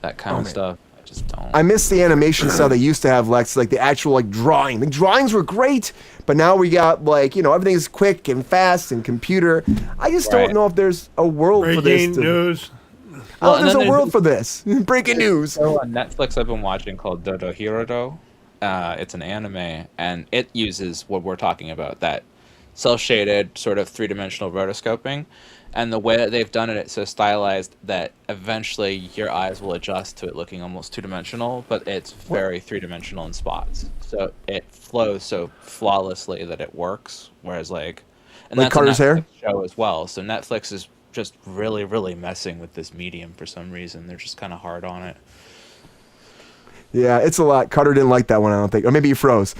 that kind of stuff. I just don't. I miss the animation style they used to have, Lex, like the actual like drawing. The drawings were great, but now we got like, everything's quick and fast and computer. I just don't know if there's a world for this. Breaking news. Oh, there's a world for this. Breaking news. So on Netflix, I've been watching called Dodo Hirodo. It's an anime, and it uses what we're talking about, that cel-shaded sort of three-dimensional rotoscoping, and the way that they've done it, it's so stylized that eventually your eyes will adjust to it looking almost two-dimensional, but it's very three-dimensional in spots. So it flows so flawlessly that it works, whereas and that's Carter's a Netflix hair show as well. So Netflix is just really, really messing with this medium for some reason. They're just kind of hard on it. Yeah, it's a lot. Carter didn't like that one, I don't think. Or maybe he froze.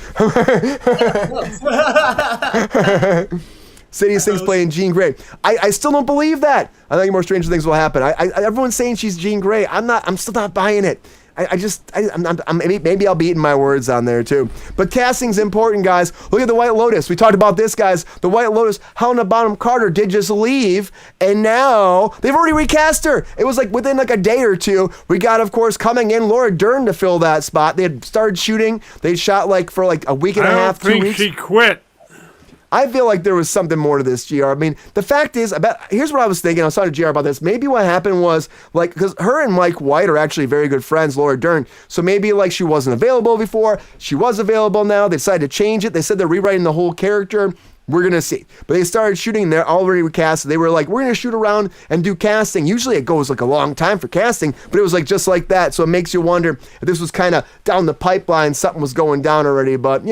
City of Things playing Jean Grey. I still don't believe that. I think more stranger things will happen. Everyone's saying she's Jean Grey. I'm still not buying it. Maybe I'll be eating my words on there too. But casting's important, guys. Look at the White Lotus. We talked about this, guys. The White Lotus, Helena Bonham Carter did just leave, and now they've already recast her. It was like within like a day or two. We got, of course, coming in Laura Dern to fill that spot. They had started shooting. They shot for a week and a half, 2 weeks. She quit. I feel like there was something more to this, GR. I mean, the fact is, here's what I was thinking. I was talking to GR about this. Maybe what happened was, because her and Mike White are actually very good friends, Laura Dern. So maybe, she wasn't available before. She was available now. They decided to change it. They said they're rewriting the whole character. We're going to see. But they started shooting. They're already recast. They were like, we're going to shoot around and do casting. Usually it goes a long time for casting, but it was just like that. So it makes you wonder if this was kind of down the pipeline. Something was going down already. But,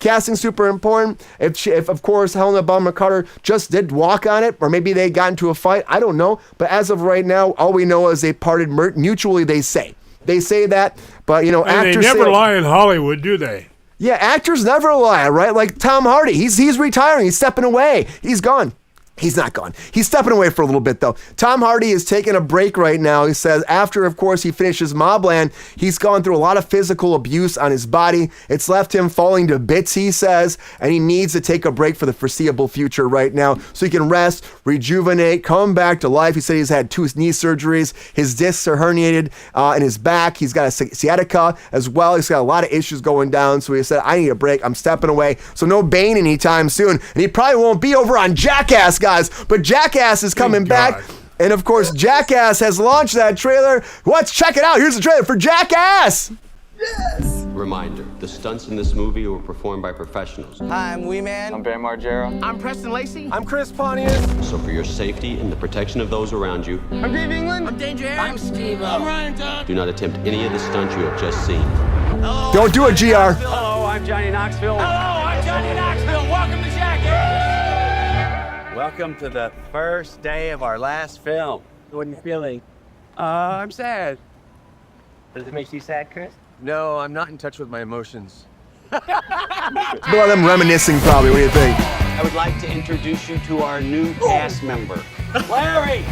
casting's super important. If of course, Helena Bonham Carter just did walk on it, or maybe they got into a fight. I don't know. But as of right now, all we know is they parted mutually, they say. They say that. But, And actors they never lie in Hollywood, do they? Yeah, actors never lie, right? Like Tom Hardy, he's retiring, he's stepping away, he's gone. He's not gone. He's stepping away for a little bit, though. Tom Hardy is taking a break right now. He says after, of course, he finishes Mobland, he's gone through a lot of physical abuse on his body. It's left him falling to bits, he says, and he needs to take a break for the foreseeable future right now so he can rest, rejuvenate, come back to life. He said he's had 2 knee surgeries. His discs are herniated in his back. He's got a sciatica as well. He's got a lot of issues going down, so he said, I need a break. I'm stepping away. So no Bane anytime soon, and he probably won't be over on Jackass, guys, but Jackass is coming back. And of course, Jackass has launched that trailer. Let's check it out. Here's the trailer for Jackass. Yes! Reminder, the stunts in this movie were performed by professionals. Hi, I'm Wee Man. I'm Bam Margera. I'm Preston Lacey. I'm Chris Pontius. So for your safety and the protection of those around you, I'm Dave England. I'm Danger Aaron. I'm Steve. I'm Ryan Dunn. do not attempt any of the stunts you have just seen. Hello, Don't do it, GR. Hello, I'm Johnny Knoxville. Hello, I'm Johnny Knoxville. Welcome to Jackass. Welcome to the first day of our last film. What are you feeling? I'm sad. Does it make you sad, Chris? No, I'm not in touch with my emotions. It's a lot of them reminiscing, probably. What do you think? I would like to introduce you to our new cast member, Larry.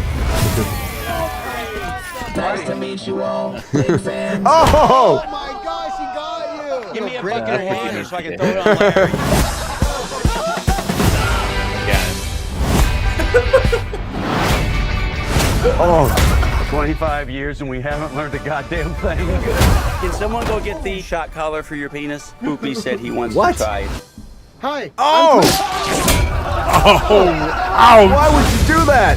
Nice to meet you all. Big fan. Oh! my gosh, he got you. Give me a bucket of hand so I can throw it on Larry. Oh, 25 years and we haven't learned a goddamn thing. Can someone go get the shot collar for your penis? Poopy said he wants What? to try it. Hi. oh! Oh, ouch. Why would you do that?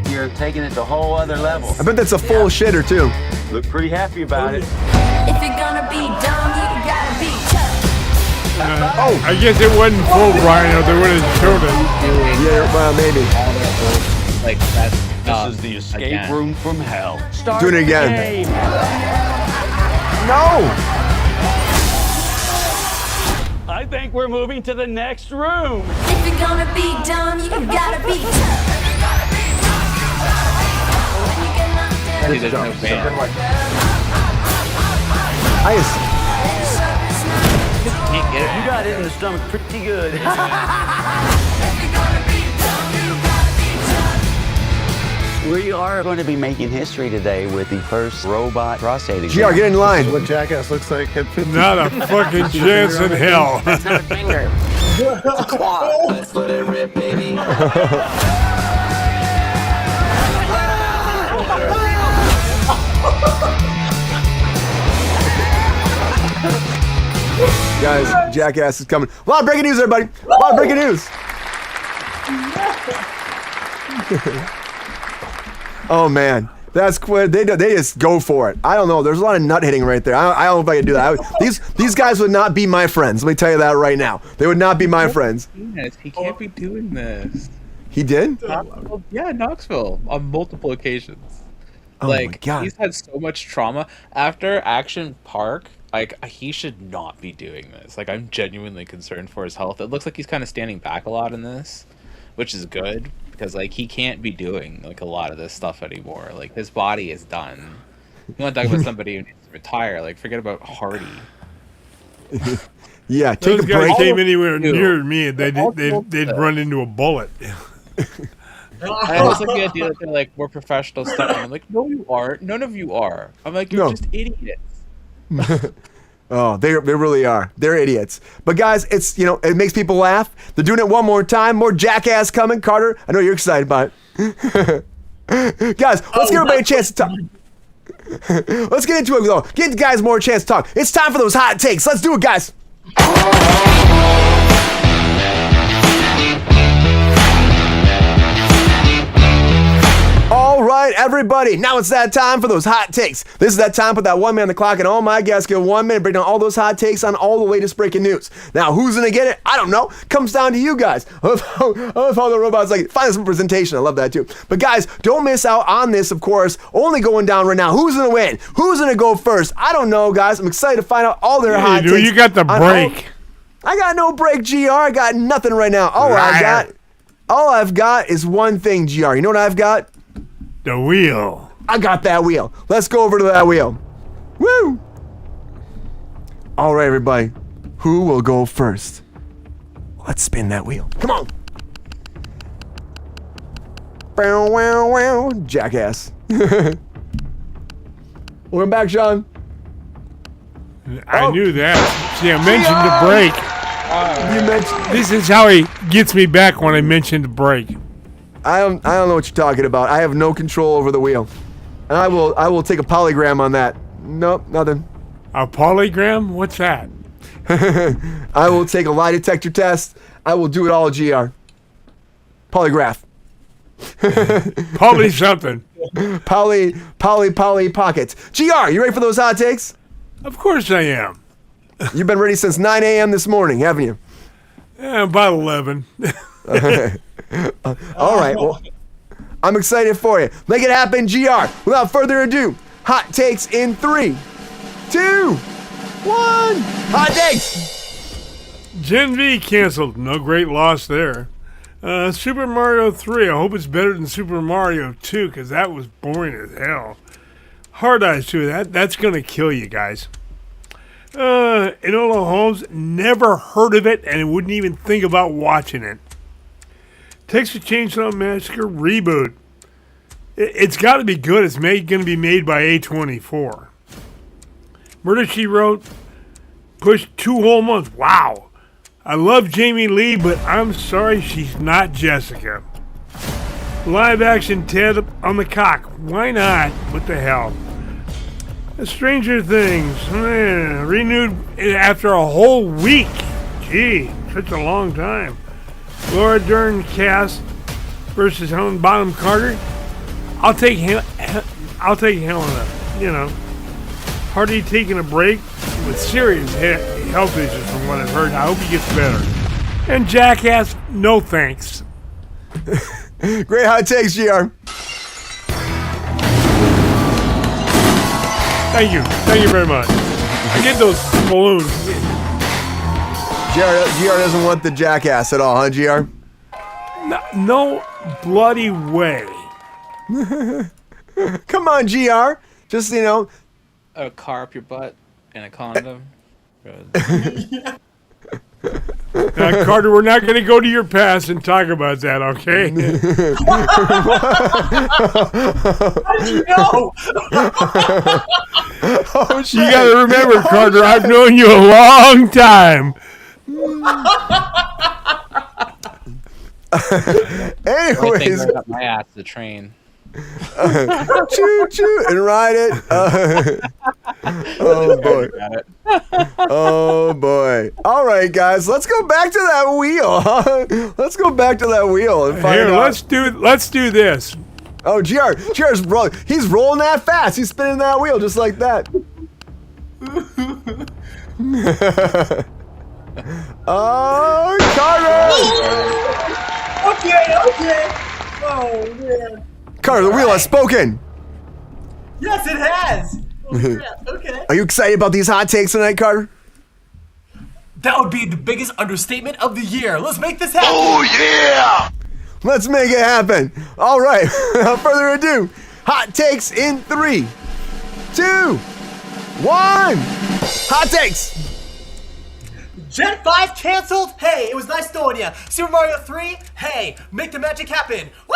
You're taking it to a whole other level. I bet that's a full shitter too. Look pretty happy about it. If you're gonna be dumb, you gotta be tough. I guess it wasn't full Rhino. They would have showed it. Yeah, well, maybe. Like that's This is the escape room from hell. Start Do it again. the game. No! I think we're moving to the next room. If you're gonna be dumb, you gotta be tough. there's no band. I just, Can't get it. You got it in the stomach pretty good. We are going to be making history today with the first robot prostate GR, exam. get in line. What Jackass looks like. Hit 50. Not a fucking chance in hell. Let's let it rip, baby. Guys, Jackass is coming. A lot of breaking news, everybody. A lot of breaking news. Oh man, that's quick. They just go for it. I don't know. There's a lot of nut hitting right there. I don't know if I can do that. These guys would not be my friends. Let me tell you that right now. They would not be my friends. He can't be doing this. He did? Yeah, Knoxville on multiple occasions. Oh my God. He's had so much trauma after Action Park. Like, he should not be doing this. Like, I'm genuinely concerned for his health. It looks like he's kind of standing back a lot in this, which is good because, like, he can't be doing like a lot of this stuff anymore. Like, his body is done. You want to talk about somebody who needs to retire? Like, forget about Hardy. Yeah, take Those a guys break. came anywhere near me, they'd run into a bullet. I always like the idea that they're like, we're professional stuff. I'm like, no, you aren't. None of you are. I'm like, you're No. just idiots. Oh, they really are. They're idiots. But guys, it's, it makes people laugh. They're doing it one more time. More Jackass coming. Carter, I know you're excited about it. Guys, let's give everybody a chance to talk. Let's get into it though. Give the guys more chance to talk. It's time for those hot takes. Let's do it, guys. All right, everybody. Now it's that time for those hot takes. This is that time. Put that 1 minute on the clock, and all my guests get 1 minute. Break down all those hot takes on all the latest breaking news. Now, who's gonna get it? I don't know. Comes down to you guys. I love how the robots find some presentation. I love that too. But guys, don't miss out on this. Of course, only going down right now. Who's gonna win? Who's gonna go first? I don't know, guys. I'm excited to find out all their hot takes. You got the break. I got no break, GR. I got nothing right now. All I've got is one thing, GR. You know what I've got? The wheel. I got that wheel. Let's go over to that wheel. Woo! All right, everybody. Who will go first? Let's spin that wheel. Come on. Bow, wow, wow. Jackass. Welcome back, Sean. I knew that. See, I mentioned the break. You mentioned. This is how he gets me back when I mentioned the break. I don't know what you're talking about. I have no control over the wheel. And I will take a polygram on that. Nope, nothing. A polygram? What's that? I will take a lie detector test. I will do it all, GR. Polygraph. Poly something. Poly pockets. GR, you ready for those hot takes? Of course I am. You've been ready since 9 a.m. this morning, haven't you? About 11. All right, well, I'm excited for you. Make it happen, GR. Without further ado, hot takes in 3, 2, 1. Hot takes. Gen V canceled. No great loss there. Super Mario 3. I hope it's better than Super Mario 2 because that was boring as hell. Hard Eyes 2. That's going to kill you guys. Enola Holmes. Never heard of it and wouldn't even think about watching it. Texas Chainsaw Massacre reboot. It's got to be good. It's going to be made by A24. Murder, She Wrote pushed 2 whole months. Wow. I love Jamie Lee, but I'm sorry she's not Jessica. Live action Ted on the cock. Why not? What the hell? Stranger Things. Renewed after a whole week. Gee, such a long time. Laura Dern cast versus Helen Bonham Carter. I'll take Helena. You know, Hardy taking a break with serious health issues from what I've heard. I hope he gets better. And Jackass, no thanks. Great hot takes, GR. Thank you very much. I get those balloons. GR doesn't want the Jackass at all, huh, GR? No bloody way. Come on, GR. Just, you know. A car up your butt and a condom. Carter, we're not going to go to your past and talk about that, okay? How did you know? Oh, shit. You got to remember, Carter, I've known you a long time. Anyways, I got my ass the train. choo choo and ride it. Oh boy. Oh boy. All right, guys, let's go back to that wheel. Huh? Let's go back to that wheel and find out. Let's do this. Oh, GR's he's rolling that fast. He's spinning that wheel just like that. Oh, Carter! Okay. Oh, man. Carter, the wheel has spoken. Yes, it has. Oh, crap. Okay. Are you excited about these hot takes tonight, Carter? That would be the biggest understatement of the year. Let's make this happen. Oh, yeah! Let's make it happen. All right, without further ado, hot takes in 3, 2, 1. Hot takes. Gen 5 canceled? Hey, it was nice knowing ya. Super Mario 3? Hey, make the magic happen. Woo!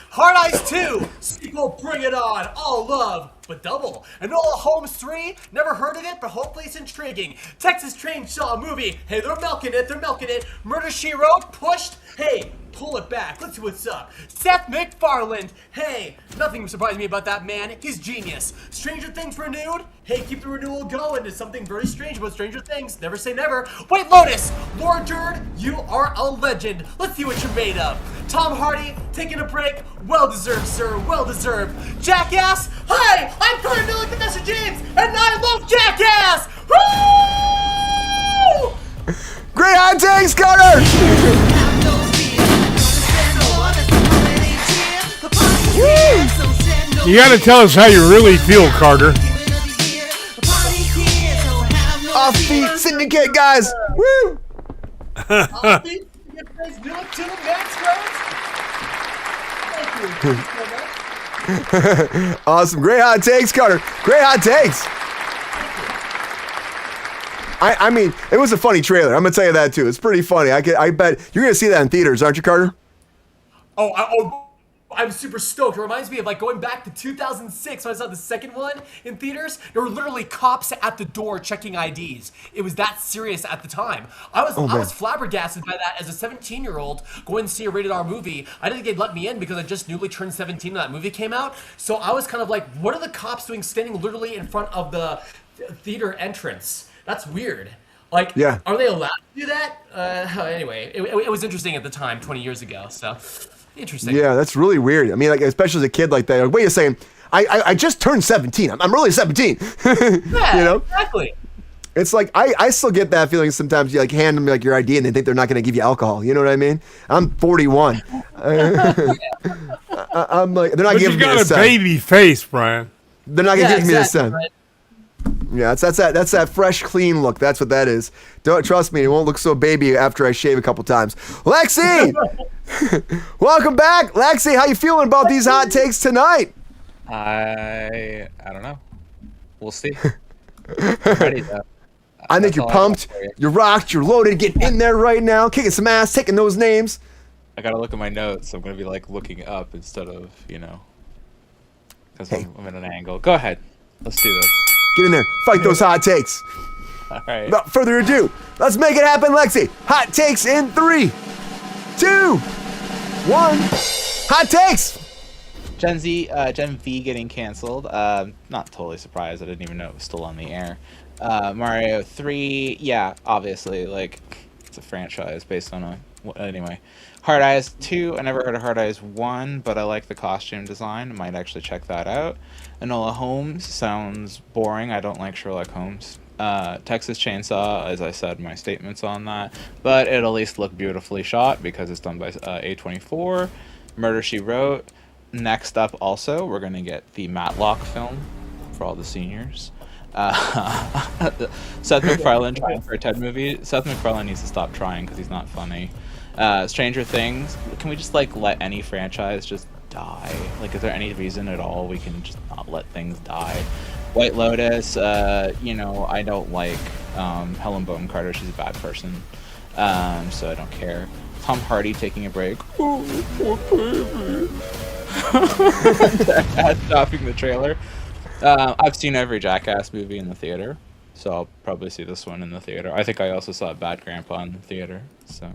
Hard Eyes 2? Sequel, bring it on. All love, but double. Enola Holmes 3? Never heard of it, but hopefully it's intriguing. Texas Chainsaw movie? Hey, they're milking it. Murder, She Wrote? Pushed? Hey, pull it back. Let's see what's up. Seth MacFarlane? Hey, nothing surprised me about that man. He's genius. Stranger Things renewed? Hey, keep the renewal going. There's something very strange about Stranger Things. Never say never. White Lotus, Lord Durd, you are a legend. Let's see what you're made of. Tom Hardy, taking a break. Well deserved, sir. Well deserved. Jackass. Hi, I'm Carter Miller, Professor James, and I love Jackass. Woo! Great hot takes, Carter. You got to tell us how you really feel, Carter. Offbeat syndicate, guys. Woo! Offbeat, you guys do it to the max, Thank you. Awesome. Great hot takes, Carter. Great hot takes. I mean, it was a funny trailer. I'm gonna tell you that too. It's pretty funny. I bet you're gonna see that in theaters, aren't you, Carter? I'm super stoked. It reminds me of like going back to 2006 when I saw the second one in theaters. There were literally cops at the door checking IDs. It was that serious at the time. I was flabbergasted by that as a 17-year-old going to see a rated R movie. I didn't think they'd let me in because I just newly turned 17 when that movie came out. So I was kind of like, what are the cops doing standing literally in front of the theater entrance? That's weird. Like, yeah. Are they allowed to do that? Anyway, it was interesting at the time, 20 years ago. So. Interesting. Yeah, that's really weird. I mean, like, especially as a kid like that. Like, wait a second. I just turned 17. I'm really 17. Yeah, you know? Exactly. It's like, I still get that feeling sometimes. You like hand them like your ID and they think they're not going to give you alcohol. You know what I mean? I'm 41. I'm like, they're not giving me a cent. You got a baby face, Brian. They're not going to give me a cent. Right. Yeah, that's that fresh, clean look. That's what that is. Don't trust me; it won't look so baby after I shave a couple times. Lexi, welcome back, Lexi. How you feeling about these hot takes tonight? I don't know. We'll see. I'm ready though. I think you're pumped. You're rocked. You're loaded. Getting in there right now, kicking some ass, taking those names. I gotta look at my notes. I'm gonna be like looking up instead of because I'm at an angle. Go ahead. Let's do this. Get in there. Fight those hot takes. All right. Without further ado, let's make it happen, Lexi. Hot takes in 3, 2, 1. Hot takes. Gen V getting canceled. Not totally surprised. I didn't even know it was still on the air. Mario 3, yeah, obviously, like, it's a franchise based on a Anyway, Hard Eyes 2. I never heard of Hard Eyes 1, but I like the costume design. Might actually check that out. Enola Holmes sounds boring. I don't like Sherlock Holmes. Texas Chainsaw, as I said, my statements on that, but it'll at least look beautifully shot because it's done by A24. Murder, She Wrote. Next up, also, we're gonna get the Matlock film for all the seniors. Seth MacFarlane trying for a Ted movie. Seth MacFarlane needs to stop trying because he's not funny. Stranger Things. Can we just like let any franchise just die? Like, is there any reason at all we can just not let things die? White Lotus. You know, I don't like Helen Bonham Carter. She's a bad person, so I don't care. Tom Hardy taking a break. Oh, poor baby. Stopping the trailer. I've seen every Jackass movie in the theater, so I'll probably see this one in the theater. I think I also saw Bad Grandpa in the theater. So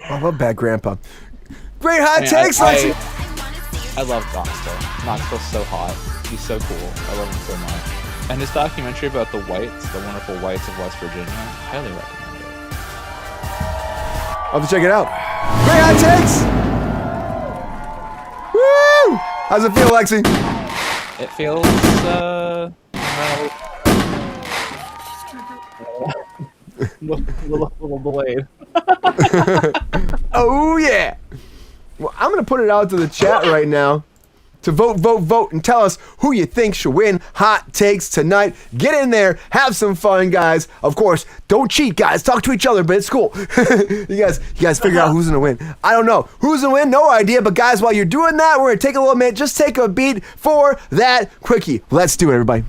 I love Bad Grandpa. Great hot takes, Lexi. I love Knoxville. Knoxville's so hot. He's so cool. I love him so much. And his documentary about the whites, the wonderful whites of West Virginia, highly recommend it. I'll have to check it out. Great hot takes. Woo! How's it feel, Lexi? It feels, little delayed. Oh, yeah. Well, I'm going to put it out to the chat right now to vote, and tell us who you think should win Hot Takes tonight. Get in there. Have some fun, guys. Of course, don't cheat, guys. Talk to each other, but it's cool. you guys figure out who's going to win. I don't know. Who's going to win? No idea. But, guys, while you're doing that, we're going to take a little minute. Just take a beat for that quickie. Let's do it, everybody.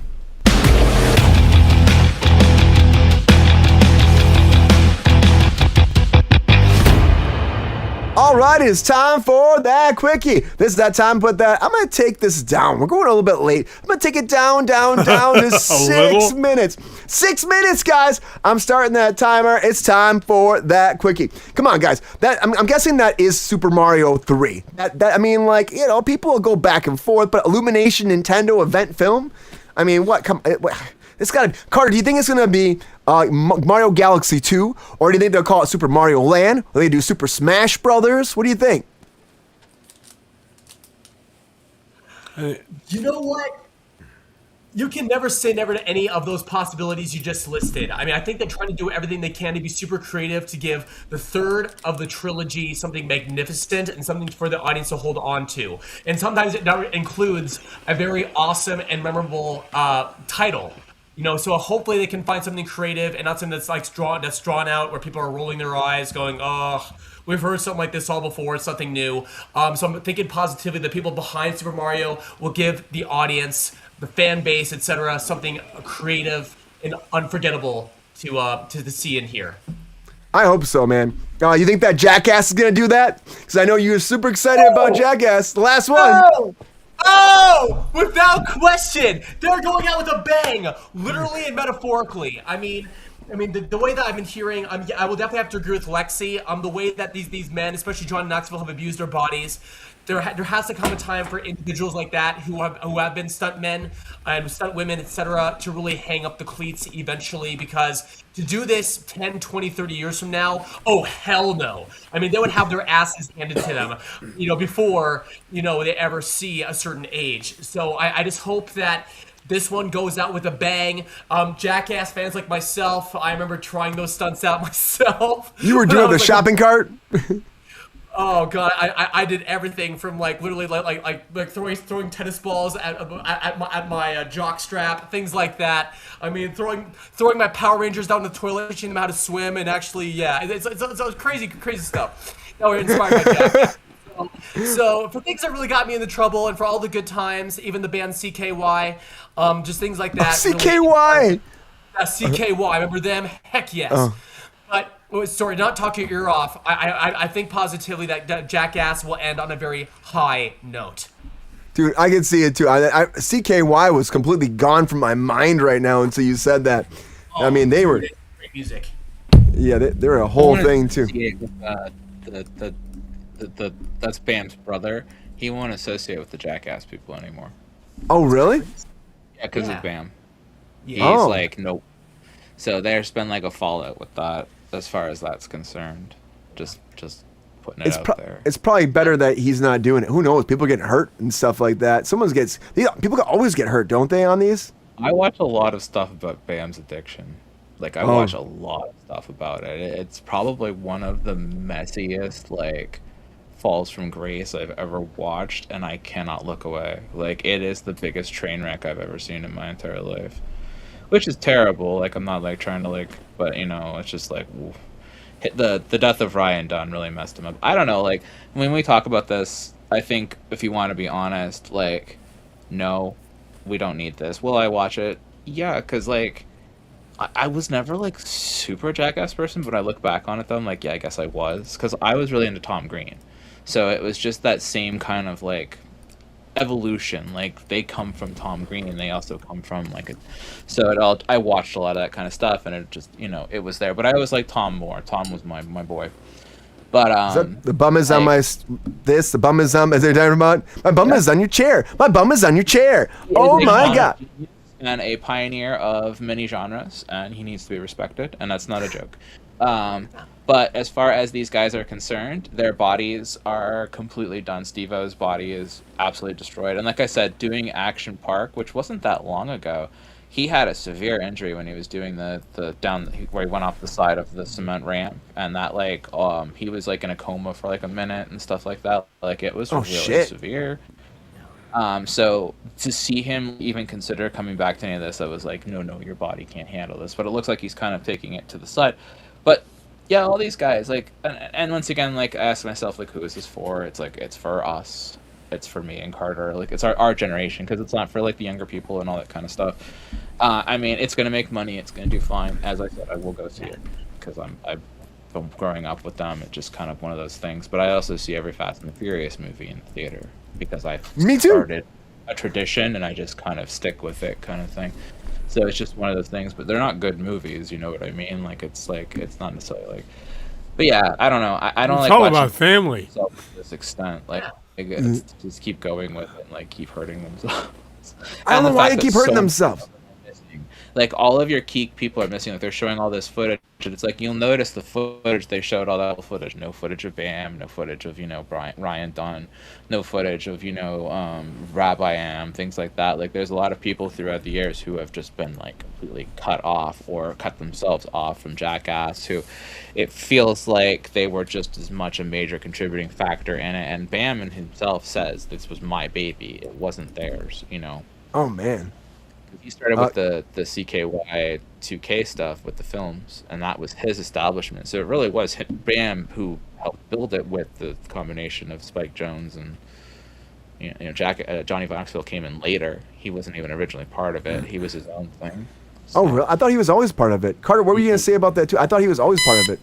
All right, it's time for that quickie. This is that time to put that. I'm going to take this down. We're going a little bit late. I'm going to take it down to 6 minutes. 6 minutes, guys. I'm starting that timer. It's time for that quickie. Come on, guys. That I'm guessing that is Super Mario 3. That I mean, like, you know, people will go back and forth, but Illumination Nintendo event film? I mean, what? It's got to. Carter, do you think it's going to be Mario Galaxy 2? Or do you think they'll call it Super Mario Land? Or they do Super Smash Brothers? What do you think? You know what? You can never say never to any of those possibilities you just listed. I mean, I think they're trying to do everything they can to be super creative, to give the third of the trilogy something magnificent and something for the audience to hold on to. And sometimes it includes a very awesome and memorable title. You know, so hopefully they can find something creative and not something that's like drawn out where people are rolling their eyes, going, "Oh, we've heard something like this all before. It's something new." So I'm thinking positively that people behind Super Mario will give the audience, the fan base, etc., something creative and unforgettable to see and hear. I hope so, man. You think that Jackass is gonna do that? Because I know you're super excited about Jackass, the last one. Oh, without question, they're going out with a bang, literally and metaphorically. I mean, the way that I've been hearing, I will definitely have to agree with Lexi. The way that these men, especially John and Knoxville, have abused their bodies. There has to come a time for individuals like that who have been stunt men and stunt women, etc., to really hang up the cleats eventually, because to do this 10, 20, 30 years from now, oh, hell no. I mean, they would have their asses handed to them, you know, before, you know, they ever see a certain age. So I just hope that this one goes out with a bang. Jackass fans like myself, I remember trying those stunts out myself. You were doing the shopping cart? Oh god, I did everything from like literally like throwing tennis balls at my jock strap, things like that. I mean, throwing my Power Rangers down the toilet, teaching them how to swim, and actually, yeah, it's crazy stuff. Now we're inspired by Jack. So for things that really got me into trouble, and for all the good times, even the band CKY, just things like that. CKY. Really, CKY. Remember them? Heck yes. But. Sorry, not talk your ear off. I think positively that Jackass will end on a very high note. Dude, I can see it too. CKY was completely gone from my mind right now until you said that. I mean, they were great music. Yeah, they were a whole thing too. That's Bam's brother. He won't associate with the Jackass people anymore. Oh, really? Yeah, because of Bam. Yeah. He's like, nope. So there's been like a fallout with that. As far as that's concerned, just putting it out there. It's probably better that he's not doing it. Who knows? People get hurt and stuff like that. People always get hurt, don't they, on these? I watch a lot of stuff about Bam's addiction. Like, I watch a lot of stuff about it. It's probably one of the messiest, like, falls from grace I've ever watched, and I cannot look away. Like, it is the biggest train wreck I've ever seen in my entire life. Which is terrible. Like, I'm not, like, trying to, like, but, you know, it's just, like, oof. The death of Ryan Dunn really messed him up. I don't know, like, when we talk about this, I think, if you want to be honest, like, no, we don't need this. Will I watch it? Yeah, because, like, I was never, like, super Jackass person, but I look back on it, though, I'm like, yeah, I guess I was. Because I was really into Tom Green. So it was just that same kind of, like, evolution. Like, they come from Tom Green, and they also come from, like, I watched a lot of that kind of stuff, and it just, you know, it was there. But I always liked Tom more. Tom was my boy. But, the bum is on the bum is on, as they're talking about, my bum is on your chair. My bum is on your chair. Oh, my God. And a pioneer of many genres, and he needs to be respected, and that's not a joke. But as far as these guys are concerned, their bodies are completely done. Steve-O's body is absolutely destroyed. And like I said, doing Action Park, which wasn't that long ago, he had a severe injury when he was doing the down where he went off the side of the cement ramp, and that, like, he was, like, in a coma for like a minute and stuff like that. Like, it was really severe. So to see him even consider coming back to any of this, I was like, no, your body can't handle this. But it looks like he's kind of taking it to the side. But yeah, all these guys, like, and once again, like, I ask myself, like, who is this for? It's like, it's for us. It's for me and Carter. Like, it's our generation, because it's not for, like, the younger people and all that kind of stuff. I mean, it's going to make money. It's going to do fine. As I said, I will go see it, because I've been growing up with them. It's just kind of one of those things. But I also see every Fast and the Furious movie in the theater, because I started a tradition, and I just kind of stick with it, kind of thing. So it's just one of those things, but they're not good movies, you know what I mean? Like, it's not necessarily like, but yeah, I don't know. I don't it's like all watching about family to this extent. Like, it's just keep going with it and, like, keep hurting themselves. I don't know why they keep hurting themselves. Like, all of your key people are missing. Like, they're showing all this footage, and it's like, you'll notice the footage they showed, all that footage. No footage of Bam, no footage of, you know, Ryan Dunn, no footage of, you know, Rabbi Am, things like that. Like, there's a lot of people throughout the years who have just been, like, completely cut off or cut themselves off from Jackass, who it feels like they were just as much a major contributing factor in it. And Bam himself says, this was my baby. It wasn't theirs, you know. Oh, man. He started with the CKY 2K stuff with the films, and that was his establishment. So it really was Bam who helped build it, with the combination of Spike Jonze and, you know, Johnny Knoxville came in later. He wasn't even originally part of it. He was his own thing. So. Oh, really? I thought he was always part of it. Carter, what were you gonna say about that too? I thought he was always part of it.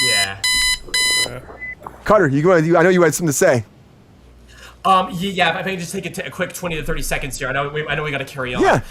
Yeah. Carter, I know you had something to say. Yeah, if I can just take a quick 20 to 30 seconds here. I know we got to carry on. Yeah.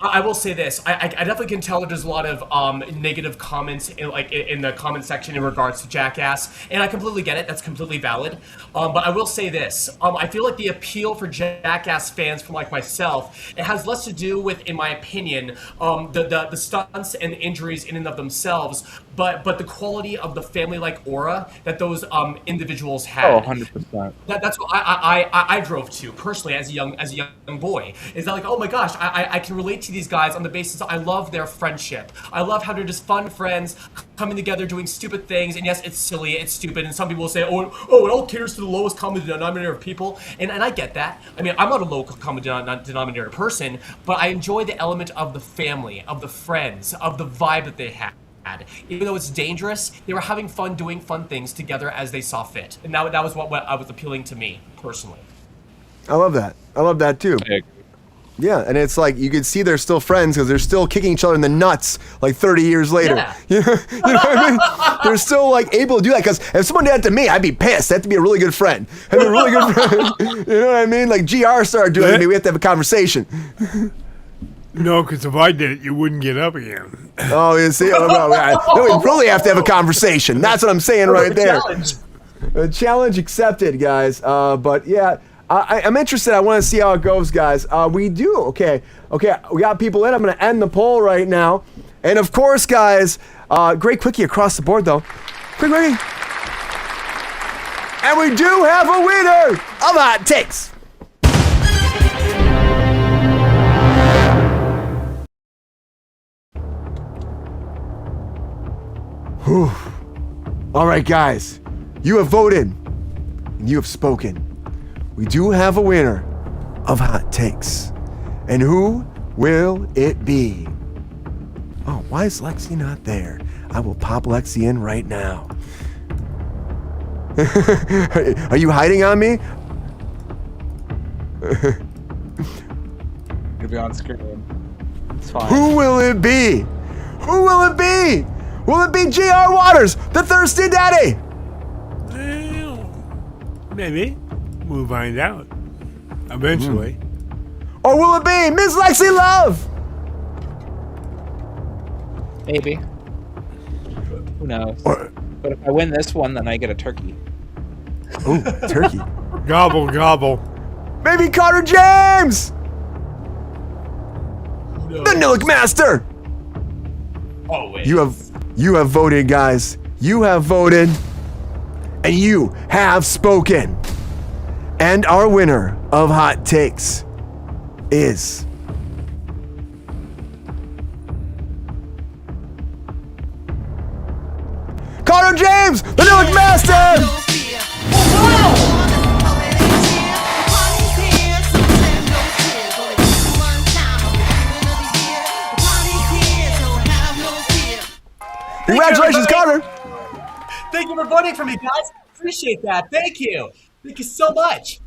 I will say this. I definitely can tell that there's a lot of negative comments in the comment section in regards to Jackass, and I completely get it. That's completely valid. But I will say this. I feel like the appeal for Jackass fans, from like myself, it has less to do with, in my opinion, the stunts and injuries in and of themselves, but the quality of the family-like aura that those individuals had. Oh, 100%. That's what I drove to personally as a young boy. Is that, like, oh my gosh, I can relate to these guys on the basis I love their friendship. I love how they're just fun friends coming together doing stupid things. And yes, it's silly, it's stupid, and some people will say, oh, it all caters to the lowest common denominator of people, and I get that. I mean, I'm not a low common denominator person, but I enjoy the element of the family, of the friends, of the vibe that they had. Even though it's dangerous, they were having fun doing fun things together as they saw fit, and that was what was appealing to me personally. I love that. I love that too. Yeah, and it's like you can see they're still friends because they're still kicking each other in the nuts like 30 years later. Yeah. You know what I mean? They're still like able to do that, because if someone did that to me, I'd be pissed. I have to be a really good friend. I'd be a really good friend. You know what I mean? Like GR started doing it to me, we have to have a conversation. No, because if I did it, you wouldn't get up again. Oh, you see? Oh, no, we really have to have a conversation. That's what I'm saying right there. Challenge accepted, guys. But yeah, I'm interested. I want to see how it goes, guys. We do. Okay. We got people in. I'm going to end the poll right now. And of course, guys, great quickie across the board, though. Quick quickie. And we do have a winner of Hot Takes. Whew. All right, guys, you have voted and you have spoken. We do have a winner of Hot Takes. And who will it be? Oh, why is Lexi not there? I will pop Lexi in right now. Are you hiding on me? It'll be on screen. It's fine. Who will it be? Who will it be? Will it be J.R. Waters, the Thirsty Daddy? Well, maybe. We'll find out. Eventually. Or will it be Miss Lexi Love? Maybe. Who knows? Or, But if I win this one, then I get a turkey. ooh, turkey. Gobble, gobble. Maybe Carter James! The Nillick Master! Always. You have voted, guys. You have voted. And you have spoken. And our winner of Hot Takes is... Carter James, the Nillick Master! Congratulations, Carter! Thank you for voting for me, guys. Appreciate that. Thank you. Thank you so much.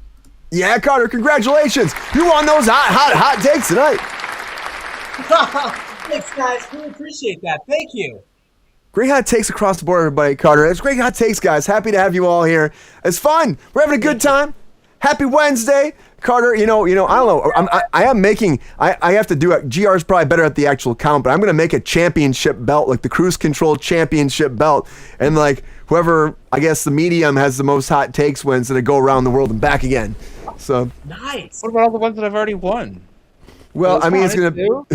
Yeah, Carter, congratulations! You won those hot takes tonight. Thanks, guys. Really appreciate that. Thank you. Great hot takes across the board, everybody, Carter. It's great hot takes, guys. Happy to have you all here. It's fun. We're having a good time. Happy Wednesday. Carter, I don't know. I am making, I have to do it. GR's probably better at the actual count, but I'm going to make a championship belt, like the Kruse Control championship belt. And like whoever, I guess the medium has the most hot takes wins, and they go around the world and back again. So. Nice. What about all the ones that I've already won? Well, I mean, it's going to.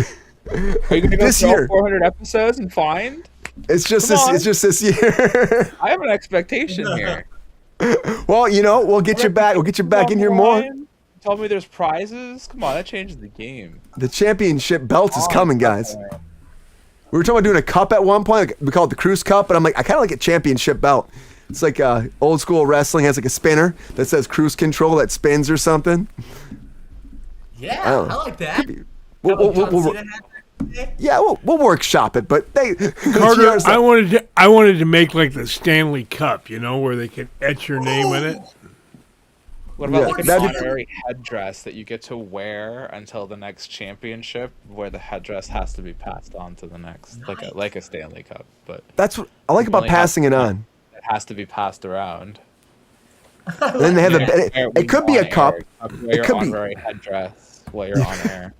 Are you going to go this through year. all 400 episodes and find? It's just this year. I have an expectation here. Well, we'll get you back. We'll get you back in here more. Tell me there's prizes. Come on, that changes the game. The championship belt is coming, guys. We were talking about doing a cup at one point. Like, we call it the Kruse Cup, but I'm like, I kind of like a championship belt. It's like old school wrestling has like a spinner that says Kruse Control that spins or something. Yeah, I like that. We'll workshop it, but they. Carter, I wanted to make like the Stanley Cup, where they could etch your name in it. What about like an honorary headdress that you get to wear until the next championship, where the headdress has to be passed on to the next, like a Stanley Cup? But that's what I like about passing it on. It has to be passed around. And then they have it could be a cup. It could be honorary headress while you're on air.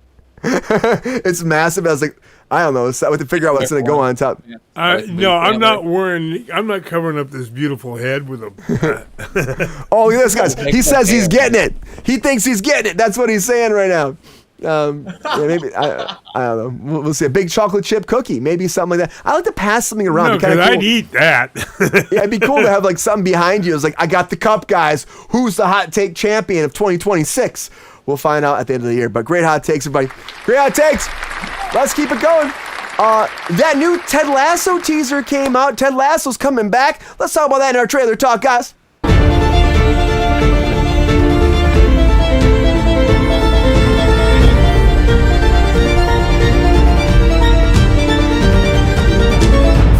It's massive. I was like, I don't know. So I have to figure out what's going to go on top. No, I'm not covering up this beautiful head with a. Oh, look at this, guys. He says he's getting it. He thinks he's getting it. That's what he's saying right now. Maybe I don't know. We'll see. A big chocolate chip cookie, maybe something like that. I like to pass something around. No, because I'd eat that. Yeah, it'd be cool to have like something behind you. It's like, I got the cup, guys. Who's the hot take champion of 2026? We'll find out at the end of the year. But great hot takes, everybody. Great hot takes. Let's keep it going. That new Ted Lasso teaser came out. Ted Lasso's coming back. Let's talk about that in our trailer talk, guys.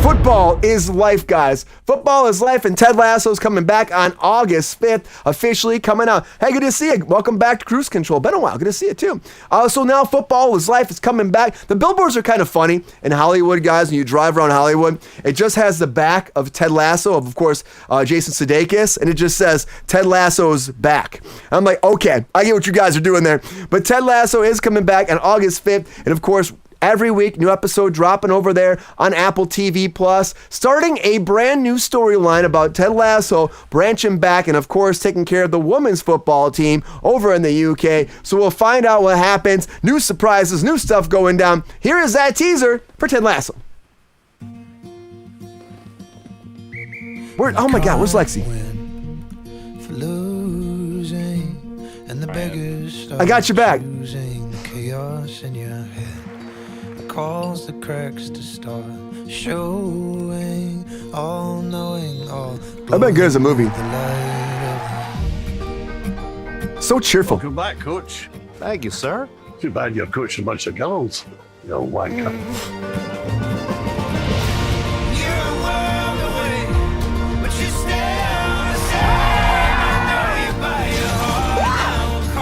Football is life, guys. Football is life, and Ted Lasso's coming back on August 5th, officially coming out. Hey, good to see you. Welcome back to Kruse Control. Been a while. Good to see you, too. So now Football is life is coming back. The billboards are kind of funny in Hollywood, guys. When you drive around Hollywood, it just has the back of Ted Lasso, of course, Jason Sudeikis, and it just says, Ted Lasso's back. I'm like, okay, I get what you guys are doing there. But Ted Lasso is coming back on August 5th, and of course, every week, new episode dropping over there on Apple TV Plus, starting a brand new storyline about Ted Lasso branching back and, of course, taking care of the women's football team over in the UK. So we'll find out what happens. New surprises, new stuff going down. Here is that teaser for Ted Lasso. Oh my God, where's Lexi? And the beggars I got your back. choosing the chaos in your head. It calls the cracks to start showing, all knowing, all. I bet good as a movie. The light of So cheerful. Welcome back, Coach. Thank you, sir. Too bad you're coaching a bunch of girls. You old wanker.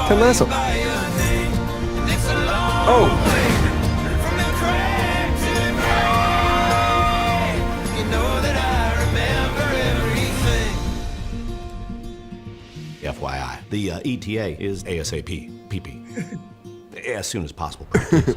Ted Lasso. Oh. FYI, the ETA is ASAP, PP. As soon as possible, please.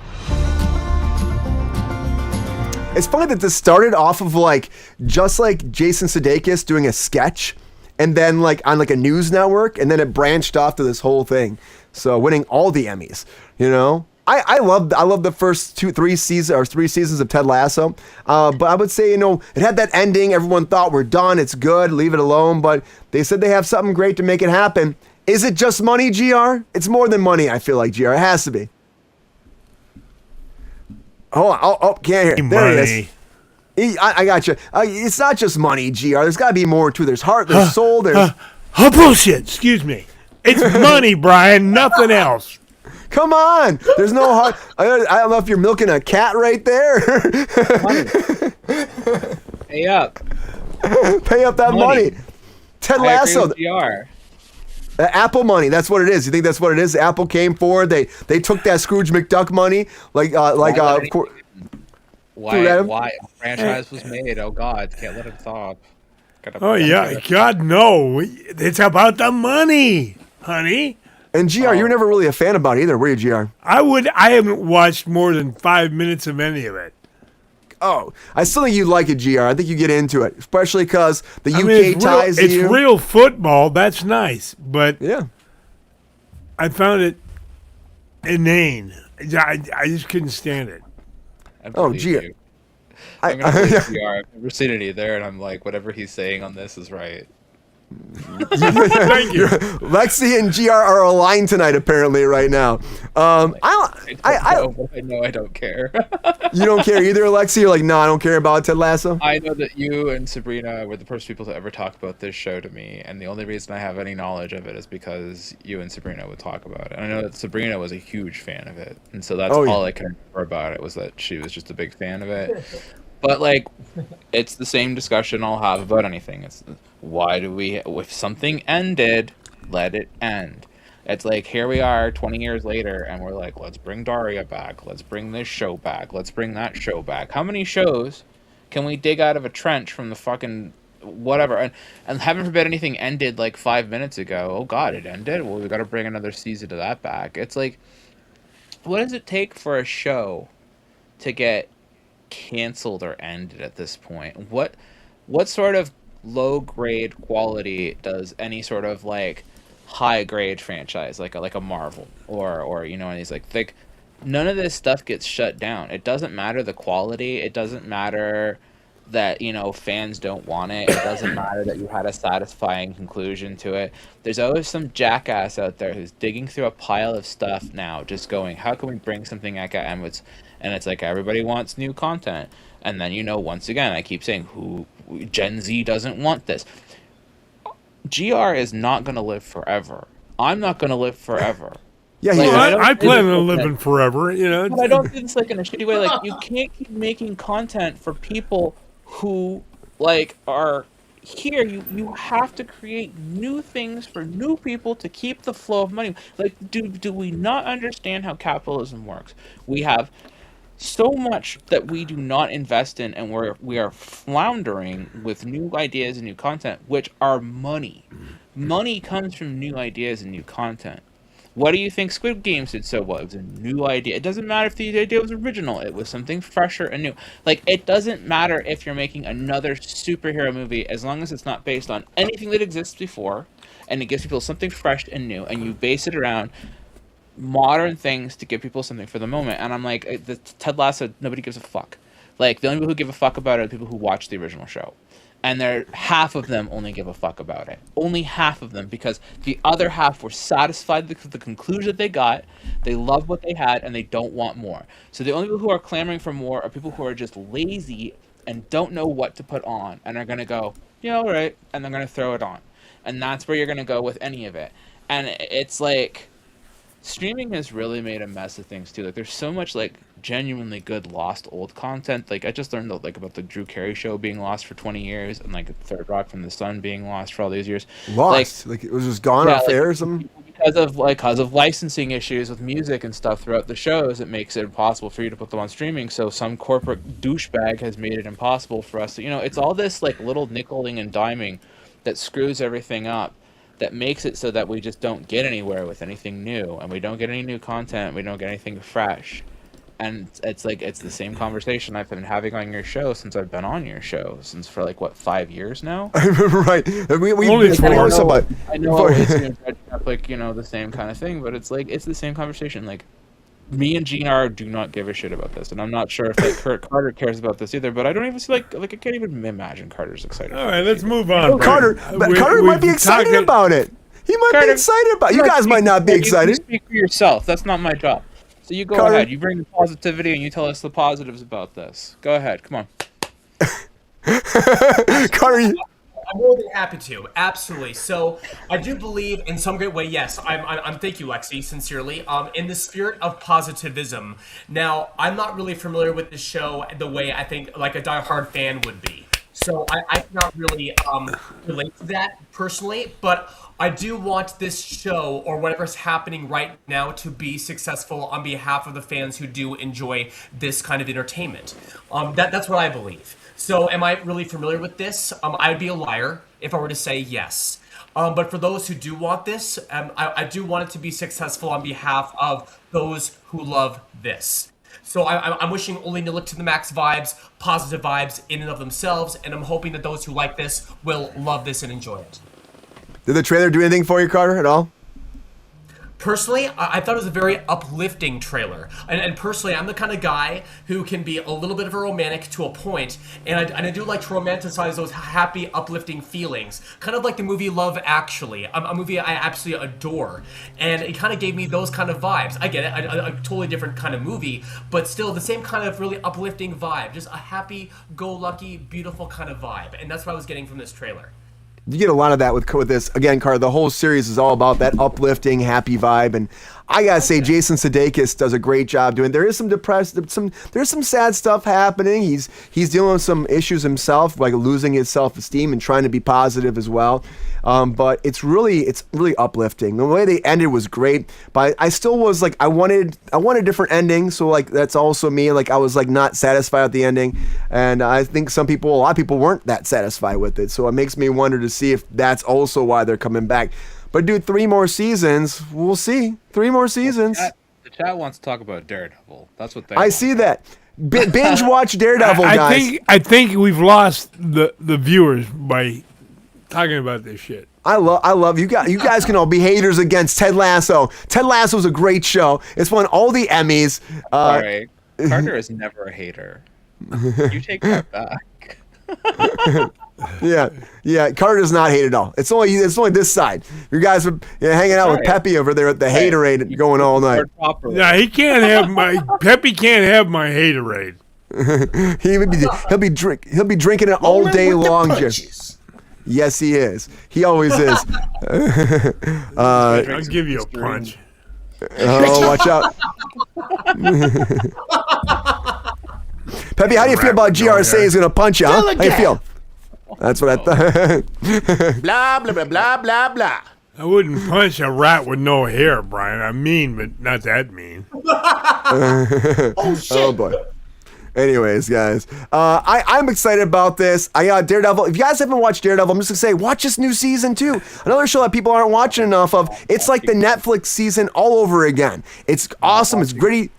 It's funny that this started off of like just like Jason Sudeikis doing a sketch, and then like on like a news network, and then it branched off to this whole thing. So winning all the Emmys, you know. I love the first three seasons of Ted Lasso, but I would say, you know, it had that ending. Everyone thought we're done, it's good, leave it alone. But they said they have something great to make it happen. Is it just money, GR? It's more than money. I feel like, GR, it has to be. Hold on, oh, can't hear. There he is. I got you. It's not just money, GR. There's got to be more too. There's heart, there's soul, there's. Bullshit. Excuse me. It's money, Brian. Nothing else. Come on. There's no heart. I don't know if you're milking a cat right there. Pay up. Pay up that money. Ted Lasso. Apple money. That's what it is. You think that's what it is? Apple came forward. They took that Scrooge McDuck money. Of course. Why franchise was made? Oh God, can't let him talk. Oh yeah, God no! It's about the money, honey. And GR, you were never really a fan about it either, were you, GR? I haven't watched more than 5 minutes of any of it. Oh, I still think you like it, GR. I think you get into it, especially because the UK ties you. It's real football. That's nice, but yeah, I found it inane. I just couldn't stand it. Oh, GR. I'm gonna believe GR. I've never seen it either, and I'm like, whatever he's saying on this is right. Thank you. Lexi and GR are aligned tonight, apparently, right now. I know I don't care. You don't care either, Alexi? You're like, no, I don't care about Ted Lasso? I know that you and Sabrina were the first people to ever talk about this show to me, and the only reason I have any knowledge of it is because you and Sabrina would talk about it. And I know that Sabrina was a huge fan of it, and so that's all I can remember about it, was that she was just a big fan of it. But, like, it's the same discussion I'll have about anything. It's why do we, if something ended, let it end. It's like, here we are 20 years later, and we're like, let's bring Daria back. Let's bring this show back. Let's bring that show back. How many shows can we dig out of a trench from the fucking whatever? And heaven forbid anything ended like 5 minutes ago. Oh, God, it ended? Well, we got to bring another season of that back. It's like, what does it take for a show to get canceled or ended at this point? What sort of low grade quality does any sort of like high grade franchise like a Marvel or you know, and he's like none of this stuff gets shut down. It doesn't matter the quality, it doesn't matter that, you know, fans don't want it, it doesn't matter that you had a satisfying conclusion to it. There's always some jackass out there who's digging through a pile of stuff now just going, how can we bring something back at Emirates? And it's like, everybody wants new content. And then, you know, once again, I keep saying, Gen Z doesn't want this. GR is not going to live forever. I'm not going to live forever. Yeah, like, I plan on living forever, you know. But I don't do this like in a shitty way. Like, you can't keep making content for people who, like, are here. You have to create new things for new people to keep the flow of money. Like, do we not understand how capitalism works? We have so much that we do not invest in, and we are floundering with new ideas and new content, which are money. Money comes from new ideas and new content. What do you think Squid Games did so well? It was a new idea. It doesn't matter if the idea was original. It was something fresher and new. Like, it doesn't matter if you're making another superhero movie, as long as it's not based on anything that exists before, and it gives people something fresh and new, and you base it around modern things to give people something for the moment. And I'm like, the Ted Lasso, nobody gives a fuck. Like, the only people who give a fuck about it are the people who watch the original show. and half of them only give a fuck about it. Only half of them, because the other half were satisfied with the conclusion that they got. They love what they had, and they don't want more. So the only people who are clamoring for more are people who are just lazy and don't know what to put on, and are gonna go, yeah, all right, and they're gonna throw it on, and that's where you're gonna go with any of it. And it's like, streaming has really made a mess of things too. Like, there's so much like genuinely good lost old content. Like, I just learned like about the Drew Carey show being lost for 20 years, and like Third Rock from the Sun being lost for all these years. Lost, like it was just gone off air or something. Because of licensing issues with music and stuff throughout the shows, it makes it impossible for you to put them on streaming. So some corporate douchebag has made it impossible for us to, it's all this like little nickeling and diming that screws everything up, that makes it so that we just don't get anywhere with anything new, and we don't get any new content, we don't get anything fresh. And it's the same conversation I've been having on your show since I've been on your show, since for like, what, 5 years now? Right. We Only I know always like, the same kind of thing, but it's the same conversation. Like, me and GR do not give a shit about this, and I'm not sure if like Carter cares about this either. But I don't even see like I can't even imagine Carter's excited. All right, let's move on. Carter might be excited about it. He might be excited about it. You guys might not be excited. You speak for yourself. That's not my job. So you go ahead. You bring the positivity, and you tell us the positives about this. Go ahead. Come on. Carter. I'm more than happy to. Absolutely. So I do believe in some great way, yes, I'm thank you, Lexi, sincerely, in the spirit of positivism. Now, I'm not really familiar with this show the way I think like a diehard fan would be. So I cannot really relate to that personally, but I do want this show or whatever's happening right now to be successful on behalf of the fans who do enjoy this kind of entertainment. That's what I believe. So am I really familiar with this? I would be a liar if I were to say yes. But for those who do want this, I do want it to be successful on behalf of those who love this. So I'm wishing only Nilik to the max vibes, positive vibes in and of themselves, and I'm hoping that those who like this will love this and enjoy it. Did the trailer do anything for you, Carter, at all? Personally, I thought it was a very uplifting trailer. And personally, I'm the kind of guy who can be a little bit of a romantic to a point, and I do like to romanticize those happy, uplifting feelings. Kind of like the movie Love Actually, a movie I absolutely adore. And it kind of gave me those kind of vibes. I get it, a totally different kind of movie, but still the same kind of really uplifting vibe. Just a happy-go-lucky, beautiful kind of vibe. And that's what I was getting from this trailer. You get a lot of that with this. Again, Carter, the whole series is all about that uplifting, happy vibe. And I gotta say, Jason Sudeikis does a great job doing. There is some there's some sad stuff happening. He's dealing with some issues himself, like losing his self-esteem and trying to be positive as well. But it's really uplifting. The way they ended was great. But I still was like, I wanted a different ending. So like that's also me. Like I was like not satisfied with the ending, and I think a lot of people weren't that satisfied with it. So it makes me wonder to see if that's also why they're coming back. But dude, 3 more seasons. We'll see. 3 more seasons. The chat wants to talk about Daredevil. That's what they. I see that. Binge watch Daredevil, guys. I think we've lost the viewers by talking about this shit. I love you guys. You guys can all be haters against Ted Lasso. Ted Lasso is a great show. It's won all the Emmys. Sorry, Carter is never a hater. You take that back. Yeah. Carter does not hate at all. It's only this side. You guys are hanging out with Peppy over there at the haterade going all night. Yeah, he can't have my Peppy can't have my haterade. He'll be drinking it all day long, Jim. Yes, he is. He always is. I'll give you a punch. Oh, watch out. Peppy, how do you feel about GR saying he's going to punch you, huh? How do you feel? That's what I thought. Blah, blah, blah, blah, blah, blah. I wouldn't punch a rat with no hair, Brian. I'm mean, but not that mean. Oh, shit. Oh, boy. Anyways, guys, I'm excited about this. I got Daredevil. If you guys haven't watched Daredevil, I'm just going to say, watch this new season, too. Another show that people aren't watching enough of. It's like the Netflix season all over again. It's awesome. It's gritty.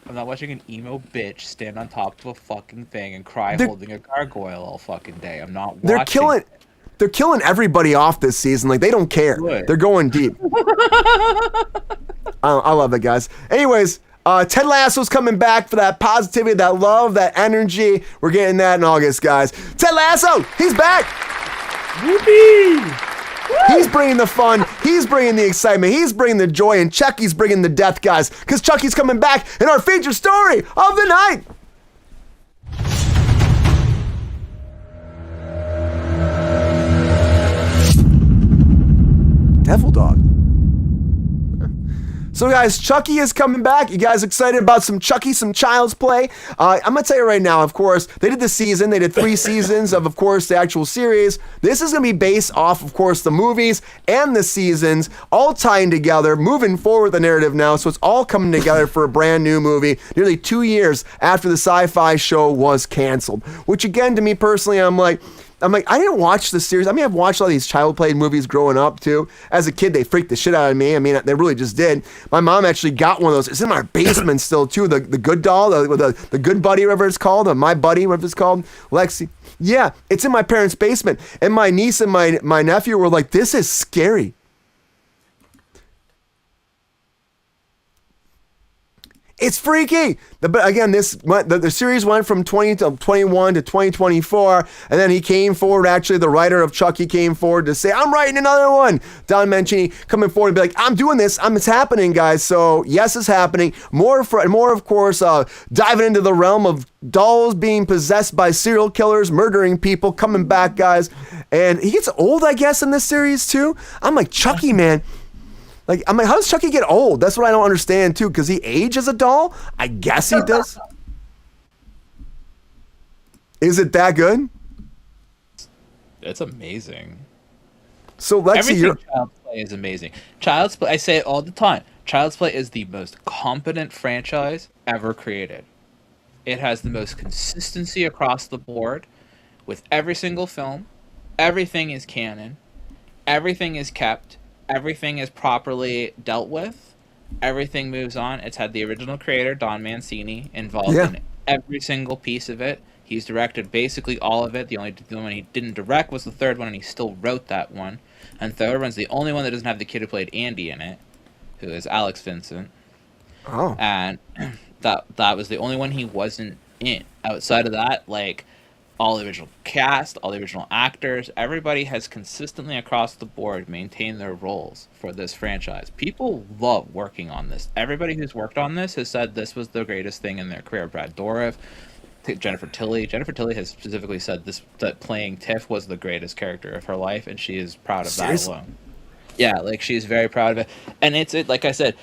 I'm not watching an emo bitch stand on top of a fucking thing and cry holding a gargoyle all fucking day. I'm not watching. They're killing everybody off this season. Like, they don't care. Good. They're going deep. I love it, guys. Anyways, Ted Lasso's coming back for that positivity, that love, that energy. We're getting that in August, guys. Ted Lasso, he's back. Yippee! He's bringing the fun. He's bringing the excitement. He's bringing the joy. And Chucky's bringing the death, guys. Because Chucky's coming back in our feature story of the night. Devil Dog. So guys, Chucky is coming back. You guys excited about some Chucky, some Child's Play? I'm going to tell you right now, of course, they did the season. They did 3 seasons of course, the actual series. This is going to be based off, of course, the movies and the seasons, all tying together, moving forward the narrative now. So it's all coming together for a brand new movie, nearly 2 years after the sci-fi show was canceled. Which again, to me personally, I'm like, I didn't watch the series. I mean, I've watched all these Child Play movies growing up, too. As a kid, they freaked the shit out of me. I mean, they really just did. My mom actually got one of those. It's in my basement still, too. The good doll, the good buddy, whatever it's called, or my buddy, whatever it's called. Lexi. Yeah, it's in my parents' basement. And my niece and my nephew were like, this is scary. It's freaky. But again, the series went from 2021 to 2024, and then he came forward. Actually, the writer of Chucky came forward to say, "I'm writing another one." Don Mancini coming forward and be like, "I'm doing this. It's happening, guys." So yes, it's happening. More of course, diving into the realm of dolls being possessed by serial killers, murdering people, coming back, guys. And he gets old, I guess, in this series too. I'm like, Chucky, man. Like, I'm like, how does Chucky get old? That's what I don't understand, too, because he age as a doll? I guess he does. Is it that good? It's amazing. So, Lexi, everything Child's Play is amazing. Child's Play, I say it all the time, Child's Play is the most competent franchise ever created. It has the most consistency across the board with every single film. Everything is canon. Everything is kept. Everything is properly dealt with. Everything moves on. It's had the original creator, Don Mancini, involved in every single piece of it. He's directed basically all of it. The only one he didn't direct was the third one, and he still wrote that one. And the third one's the only one that doesn't have the kid who played Andy in it, who is Alex Vincent. Oh. And that was the only one he wasn't in. Outside of that, like, all the original cast, all the original actors, everybody has consistently across the board maintained their roles for this franchise. People love working on this. Everybody who's worked on this has said this was the greatest thing in their career. Brad Dourif, Jennifer Tilly. Jennifer Tilly has specifically said that playing Tiff was the greatest character of her life, and she is proud of that alone. Yeah, like, she's very proud of it. And it's like I said,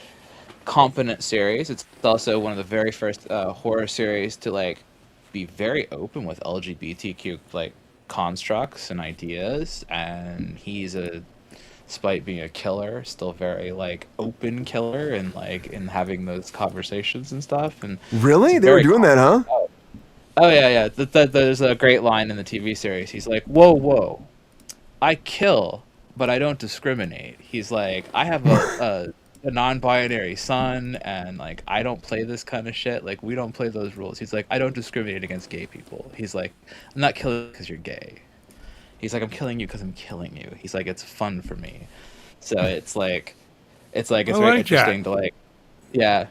competent series. It's also one of the very first horror series to, like, be very open with LGBTQ like constructs and ideas, and he's despite being a killer, still very like open killer and like in having those conversations and stuff. And really, they were doing that, huh? Oh yeah. There's a great line in the TV series. He's like, "Whoa, I kill, but I don't discriminate." He's like, "I have a non-binary son, and like I don't play this kind of shit. Like, we don't play those rules." He's like, "I don't discriminate against gay people." He's like, "I'm not killing because you're gay." He's like, "I'm killing you because I'm killing you." He's like, "It's fun for me." So it's very interesting to like, yeah,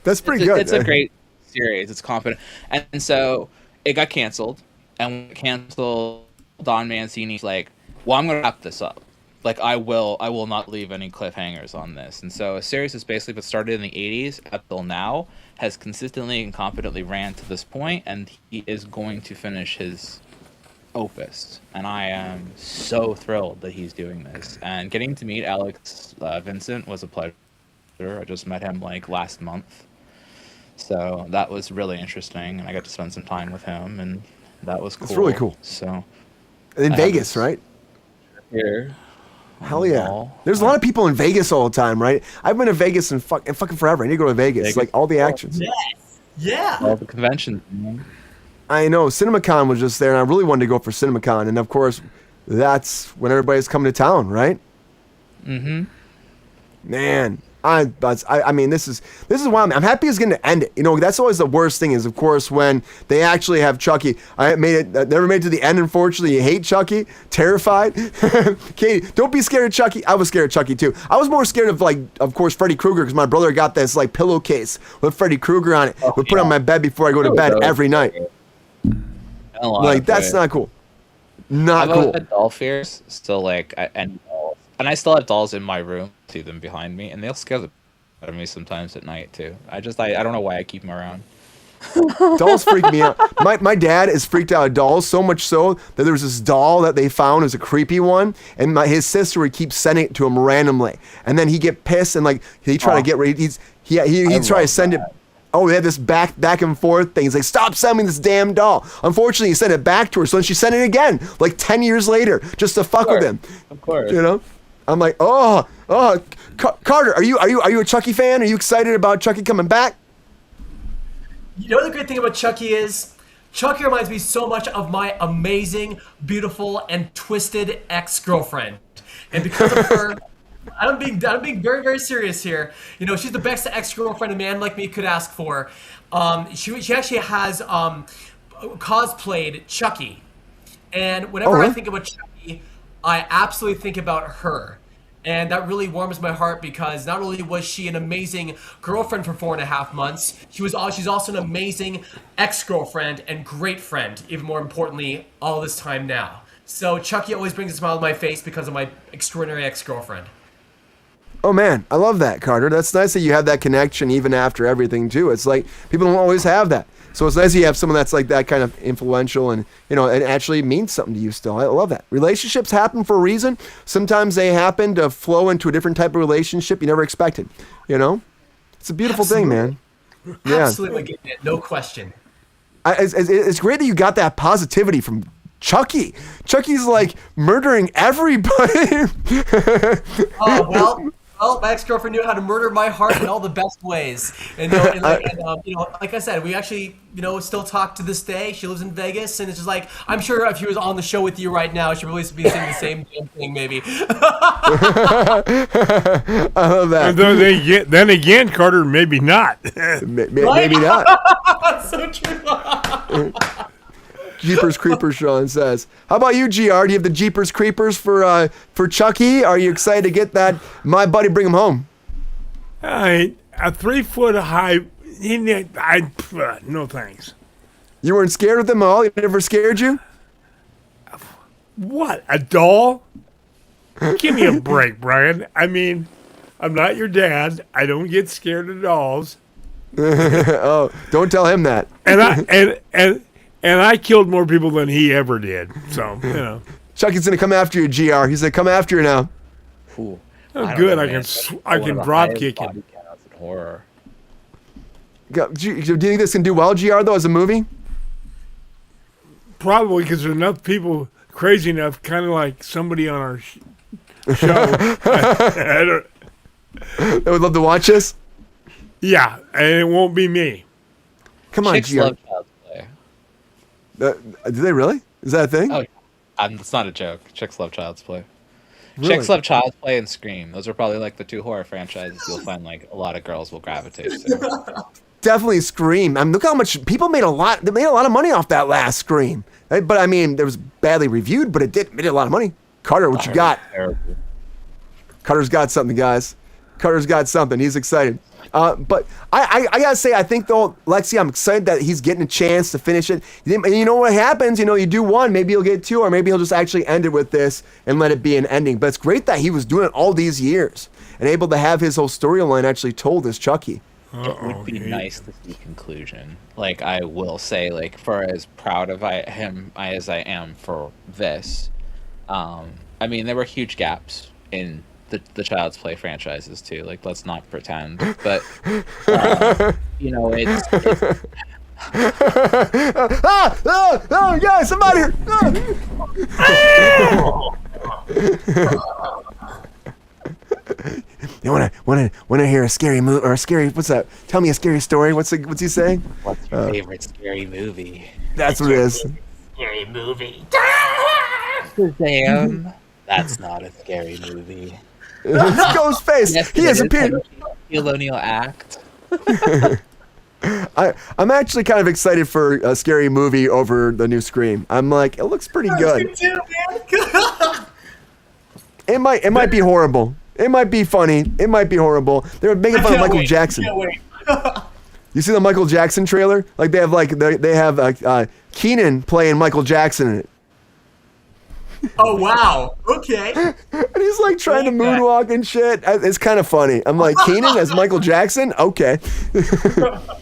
that's pretty good. It's a great series. It's competent, and so it got canceled, and when it canceled, Don Mancini's like, "Well, I'm gonna wrap this up. Like, I will not leave any cliffhangers on this." And so a series that's basically been started in the 80s up till now has consistently and competently ran to this point, and he is going to finish his opus. And I am so thrilled that he's doing this. And getting to meet Alex Vincent was a pleasure. I just met him like last month. So that was really interesting, and I got to spend some time with him, and that was cool. That's really cool. So in Vegas, right? Here. Hell yeah. There's a lot of people in Vegas all the time, right? I've been to Vegas in fucking forever. I need to go to Vegas. Like, all the actions. Yes. Yeah. All the conventions. I know. CinemaCon was just there, and I really wanted to go for CinemaCon. And, of course, that's when everybody's coming to town, right? Mm-hmm. Man, I mean, this is why I'm happy he's going to end it. You know, that's always the worst thing is, of course, when they actually have Chucky. I never made it to the end, unfortunately. You hate Chucky, terrified. Katie, don't be scared of Chucky. I was scared of Chucky too. I was more scared of, like, of course, Freddy Krueger, because my brother got this like pillowcase with Freddy Krueger on it. We put it on my bed before I go to bed every night. Like, that's not cool. Not cool. I've had doll fears still, like, and I still have dolls in my room. See them behind me, and they'll scare the out of me sometimes at night too. I don't know why I keep them around. Dolls freak me out. My dad is freaked out of dolls, so much so that there's this doll that they found as a creepy one, and his sister would keep sending it to him randomly, and then he'd get pissed and like he'd try to get ready. He'd try to send it. Oh, they had this back and forth thing. He's like, stop sending me this damn doll. Unfortunately, he sent it back to her, so then she sent it again, like 10 years later, just to fuck with him. Of course. You know? I'm like, Carter, are you a Chucky fan? Are you excited about Chucky coming back? You know the great thing about Chucky is? Chucky reminds me so much of my amazing, beautiful, and twisted ex-girlfriend. And because of her, I'm being very, very serious here. You know, she's the best ex-girlfriend a man like me could ask for. She actually has cosplayed Chucky. And whenever I think about Chucky, I absolutely think about her. And that really warms my heart because not only was she an amazing girlfriend for 4.5 months, she's also an amazing ex-girlfriend and great friend, even more importantly, all this time now. So Chucky always brings a smile to my face because of my extraordinary ex-girlfriend. Oh man, I love that, Carter. That's nice that you have that connection even after everything too. It's like people don't always have that. So it's nice that you have someone that's like that kind of influential and, you know, it actually means something to you still. I love that. Relationships happen for a reason. Sometimes they happen to flow into a different type of relationship you never expected. You know? It's a beautiful thing, man. Yeah. Absolutely getting it, no question. It's great that you got that positivity from Chucky. Chucky's like murdering everybody. Oh, well, my ex-girlfriend knew how to murder my heart in all the best ways. And like I said, we actually, still talk to this day. She lives in Vegas, and it's just like, I'm sure if she was on the show with you right now, she'd probably be saying the same damn thing, maybe. I love that. And then again, Carter, maybe not. Maybe not. That's so true. Jeepers Creepers, Sean says. How about you, GR? Do you have the Jeepers Creepers for Chucky? Are you excited to get that? My buddy, bring him home. A 3 foot high. No thanks. You weren't scared of them all? It never scared you? What? A doll? Give me a break, Brian. I mean, I'm not your dad. I don't get scared of dolls. Oh, don't tell him that. And I killed more people than he ever did. So, Chucky's going to come after you, GR. He's going to come after you now. Ooh, oh, good. I can drop kick him. Horror. Do you think this can do well, GR, though, as a movie? Probably, because there's enough people crazy enough, kind of like somebody on our show. That would love to watch this? Yeah, and it won't be me. Come on, Chicks GR. love Child's Play. Do they really? Is that a thing? Oh, it's not a joke. Chicks love Child's Play. Really? Chicks love Child's Play and Scream. Those are probably like the 2 horror franchises you'll find like a lot of girls will gravitate to. Definitely Scream. I mean, look how much people made. They made a lot of money off that last Scream. But I mean, it was badly reviewed, but it made a lot of money. Carter, what you got? Terrible. Carter's got something, guys. Carter's got something. He's excited. But I gotta say, I think though, Lexi, I'm excited that he's getting a chance to finish it. And you know what happens? You do one, maybe he'll get 2, or maybe he'll just actually end it with this and let it be an ending. But it's great that he was doing it all these years and able to have his whole storyline actually told as Chucky. It would be nice to see conclusion. Like, I will say, like, for as proud of him as I am for this, I mean, there were huge gaps in the Child's Play franchises too. Like, let's not pretend, but it's oh yes, I'm out here. You wanna hear a scary movie or a scary? What's that? Tell me a scary story. What's he saying? What's your favorite scary movie? That's what it is. Scary movie. Damn. That's not a scary movie. It's Ghostface. Yes, He has appeared. Shaquille O'Neal act. I'm actually kind of excited for a scary movie over the new Scream. I'm like, it looks pretty good. Me too, man. It might be horrible. It might be funny. It might be horrible. They were making fun of Michael Jackson. Can't wait. You see the Michael Jackson trailer? Like they have Keenan playing Michael Jackson in it. Oh wow. Okay. And he's like trying to moonwalk and shit. It's kind of funny. I'm like, Keenan as Michael Jackson? Okay.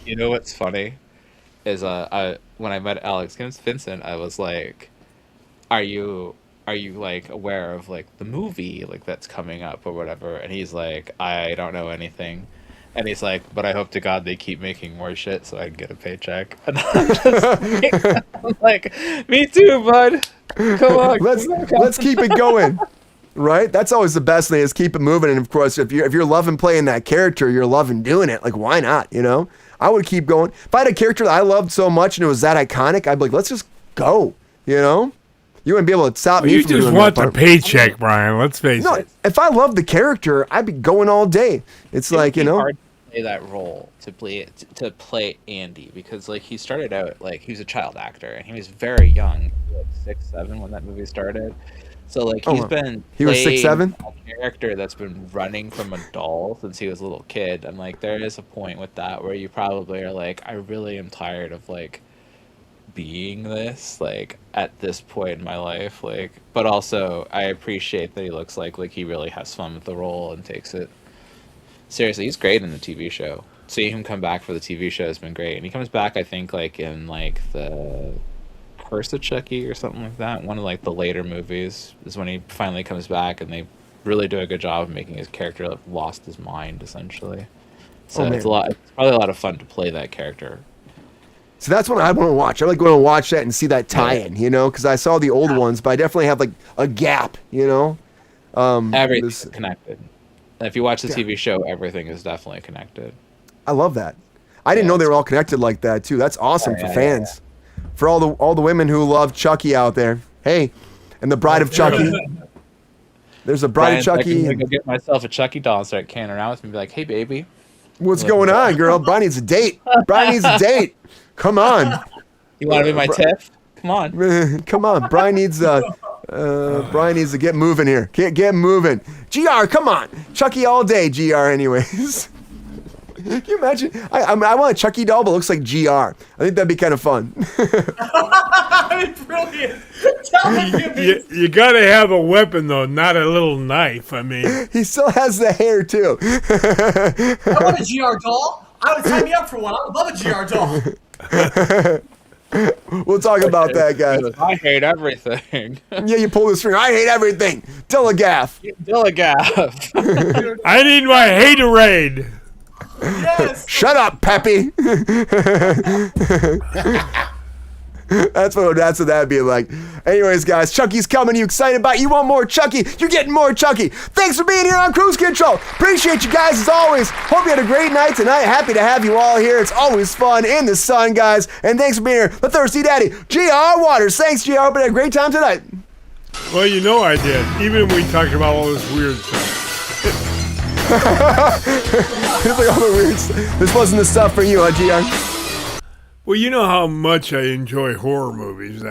You know what's funny? Is when I met Alex Vincent, I was like, Are you like aware of like the movie like that's coming up or whatever? And he's like, I don't know anything. And he's like, but I hope to God they keep making more shit so I can get a paycheck. And I'm like, me too, bud. Come on. Let's keep it going. Right? That's always the best thing is keep it moving. And of course, if you're loving playing that character, you're loving doing it. Like, why not? You know? I would keep going. If I had a character that I loved so much and it was that iconic, I'd be like, let's just go. You know? You wouldn't be able to stop me You from just doing want that the part. paycheck, Brian. Let's face No, it. if I loved the character, I'd be going all day. It's like, you know. Hard to play that role to play Andy because like he started out like he was a child actor and he was very young, like 6, 7 when that movie started. So like he was 6, 7? A character that's been running from a doll since he was a little kid. And like there is a point with that where you probably are like, I really am tired of like being this like at this point in my life, like, but also I appreciate that he looks like he really has fun with the role and takes it seriously. He's great in the TV show. Seeing him come back for the TV show has been great, and he comes back I think like in like the Curse of Chucky or something like that. One of like the later movies is when he finally comes back, and they really do a good job of making his character have lost his mind essentially. So it's probably a lot of fun to play that character. So that's what I want to watch. I like going to watch that and see that tie-in, you know, because I saw the old ones, but I definitely have like a gap, you know. Everything's connected. And if you watch the TV show, everything is definitely connected. I love that. I didn't know they were all connected like that too. That's awesome for fans. For all the women who love Chucky out there. Hey, and the Bride of Chucky. There's a Bride of Chucky. I'm gonna go get myself a Chucky doll and start canning around with me and be like, hey baby. What's going on, girl? Brian needs a date. Brian needs a date. Come on. You want to be my tiff? Come on. Come on. Brian needs to get moving here. Get moving. GR, come on. Chucky all day, GR anyways. Can you imagine? I want a Chucky doll, but it looks like GR. I think that'd be kind of fun. Brilliant. Tell me, You got to have a weapon, though, not a little knife. I mean, he still has the hair, too. I want a GR doll. I would sign me up for one. I would love a GR doll. We'll talk about that, guys. I hate everything. Yeah, you pull the string. I hate everything. Dillagaff. Dillagaff. I need my haterade. Yes. Shut up, Peppy. That's what that'd be like. Anyways, guys, Chucky's coming. You excited about it? You want more Chucky? You're getting more Chucky. Thanks for being here on Kruse Control. Appreciate you guys as always. Hope you had a great night tonight. Happy to have you all here. It's always fun in the sun, guys. And thanks for being here. The Thirsty Daddy, GR Waters. Thanks, GR. Hope you had a great time tonight. Well, you know I did. Even when we talked about all this weird stuff. It's like all the weird stuff. This wasn't the stuff for you, GR? Well, you know how much I enjoy horror movies.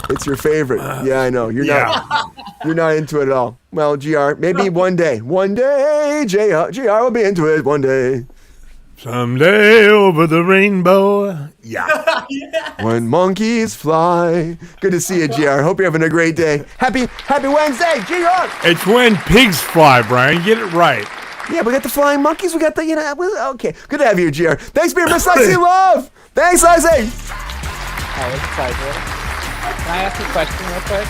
It's your favorite. Yeah, I know. You're not into it at all. Well, GR, maybe one day. One day, GR will be into it one day. Someday over the rainbow. Yeah. When monkeys fly. Good to see you, GR. Hope you're having a great day. Happy Wednesday, GR. It's when pigs fly, Brian. Get it right. Yeah, we got the flying monkeys. We got the, okay. Good to have you, GR. Thanks for your Miss Lexi Love. Thanks, Lexi. Oh, it's a pleasure. Can I ask you a question real quick?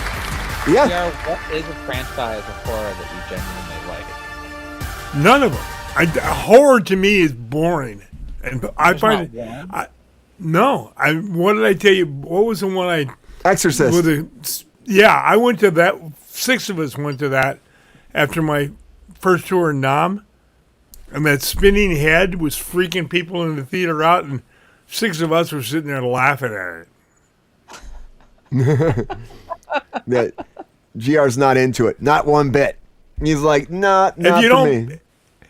Yeah. What is a franchise of horror that you genuinely like? None of them. Horror to me is boring, and I find it. What did I tell you? What was the one I? Exorcist. I went to that. 6 of us went to that after my first tour in Nam, and that spinning head was freaking people in the theater out, and 6 of us were sitting there laughing at it. That GR's not into it, not one bit. He's like, not for me.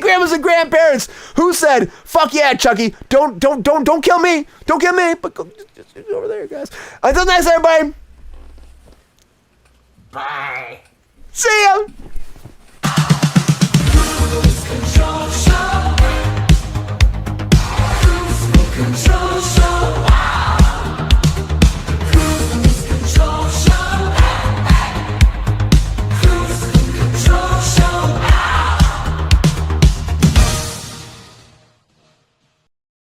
grandmas and grandparents who said, "Fuck yeah, Chucky! Don't kill me! Don't kill me!" But go just over there, guys. Until next, everybody. Bye. See ya. Kruse Control Show. Kruse Control Show. Kruse Control Show. Kruse Control Show.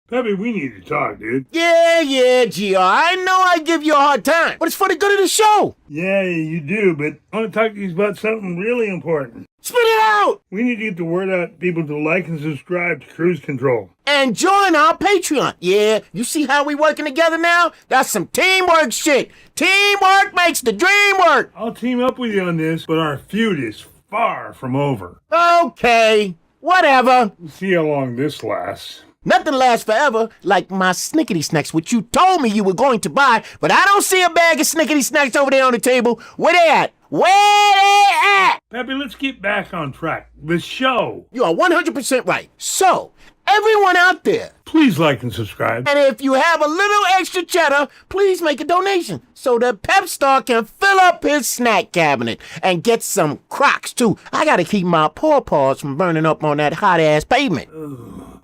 Peppy, we need to talk, dude. Yeah, GR. I know I give you a hard time, but it's for the good of the show. Yeah, you do, but I want to talk to you about something really important. Spit it out! We need to get the word out to people to like and subscribe to Kruse Control. And join our Patreon. Yeah, you see how we working together now? That's some teamwork shit. Teamwork makes the dream work. I'll team up with you on this, but our feud is far from over. Okay, whatever. We'll see how long this lasts. Nothing lasts forever, like my Snickety Snacks, which you told me you were going to buy, but I don't see a bag of Snickety Snacks over there on the table. Where they at? Where they at? Peppy, let's get back on track. The show. You are 100% right. So, everyone out there, Please like and subscribe. and if you have a little extra cheddar, please make a donation so that Pep Star can fill up his snack cabinet and get some Crocs too. I gotta keep my paws from burning up on that hot ass pavement.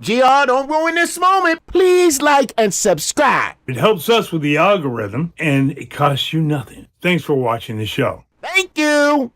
GR, don't ruin this moment. Please like and subscribe. It helps us with the algorithm, and it costs you nothing. Thanks for watching the show. Thank you.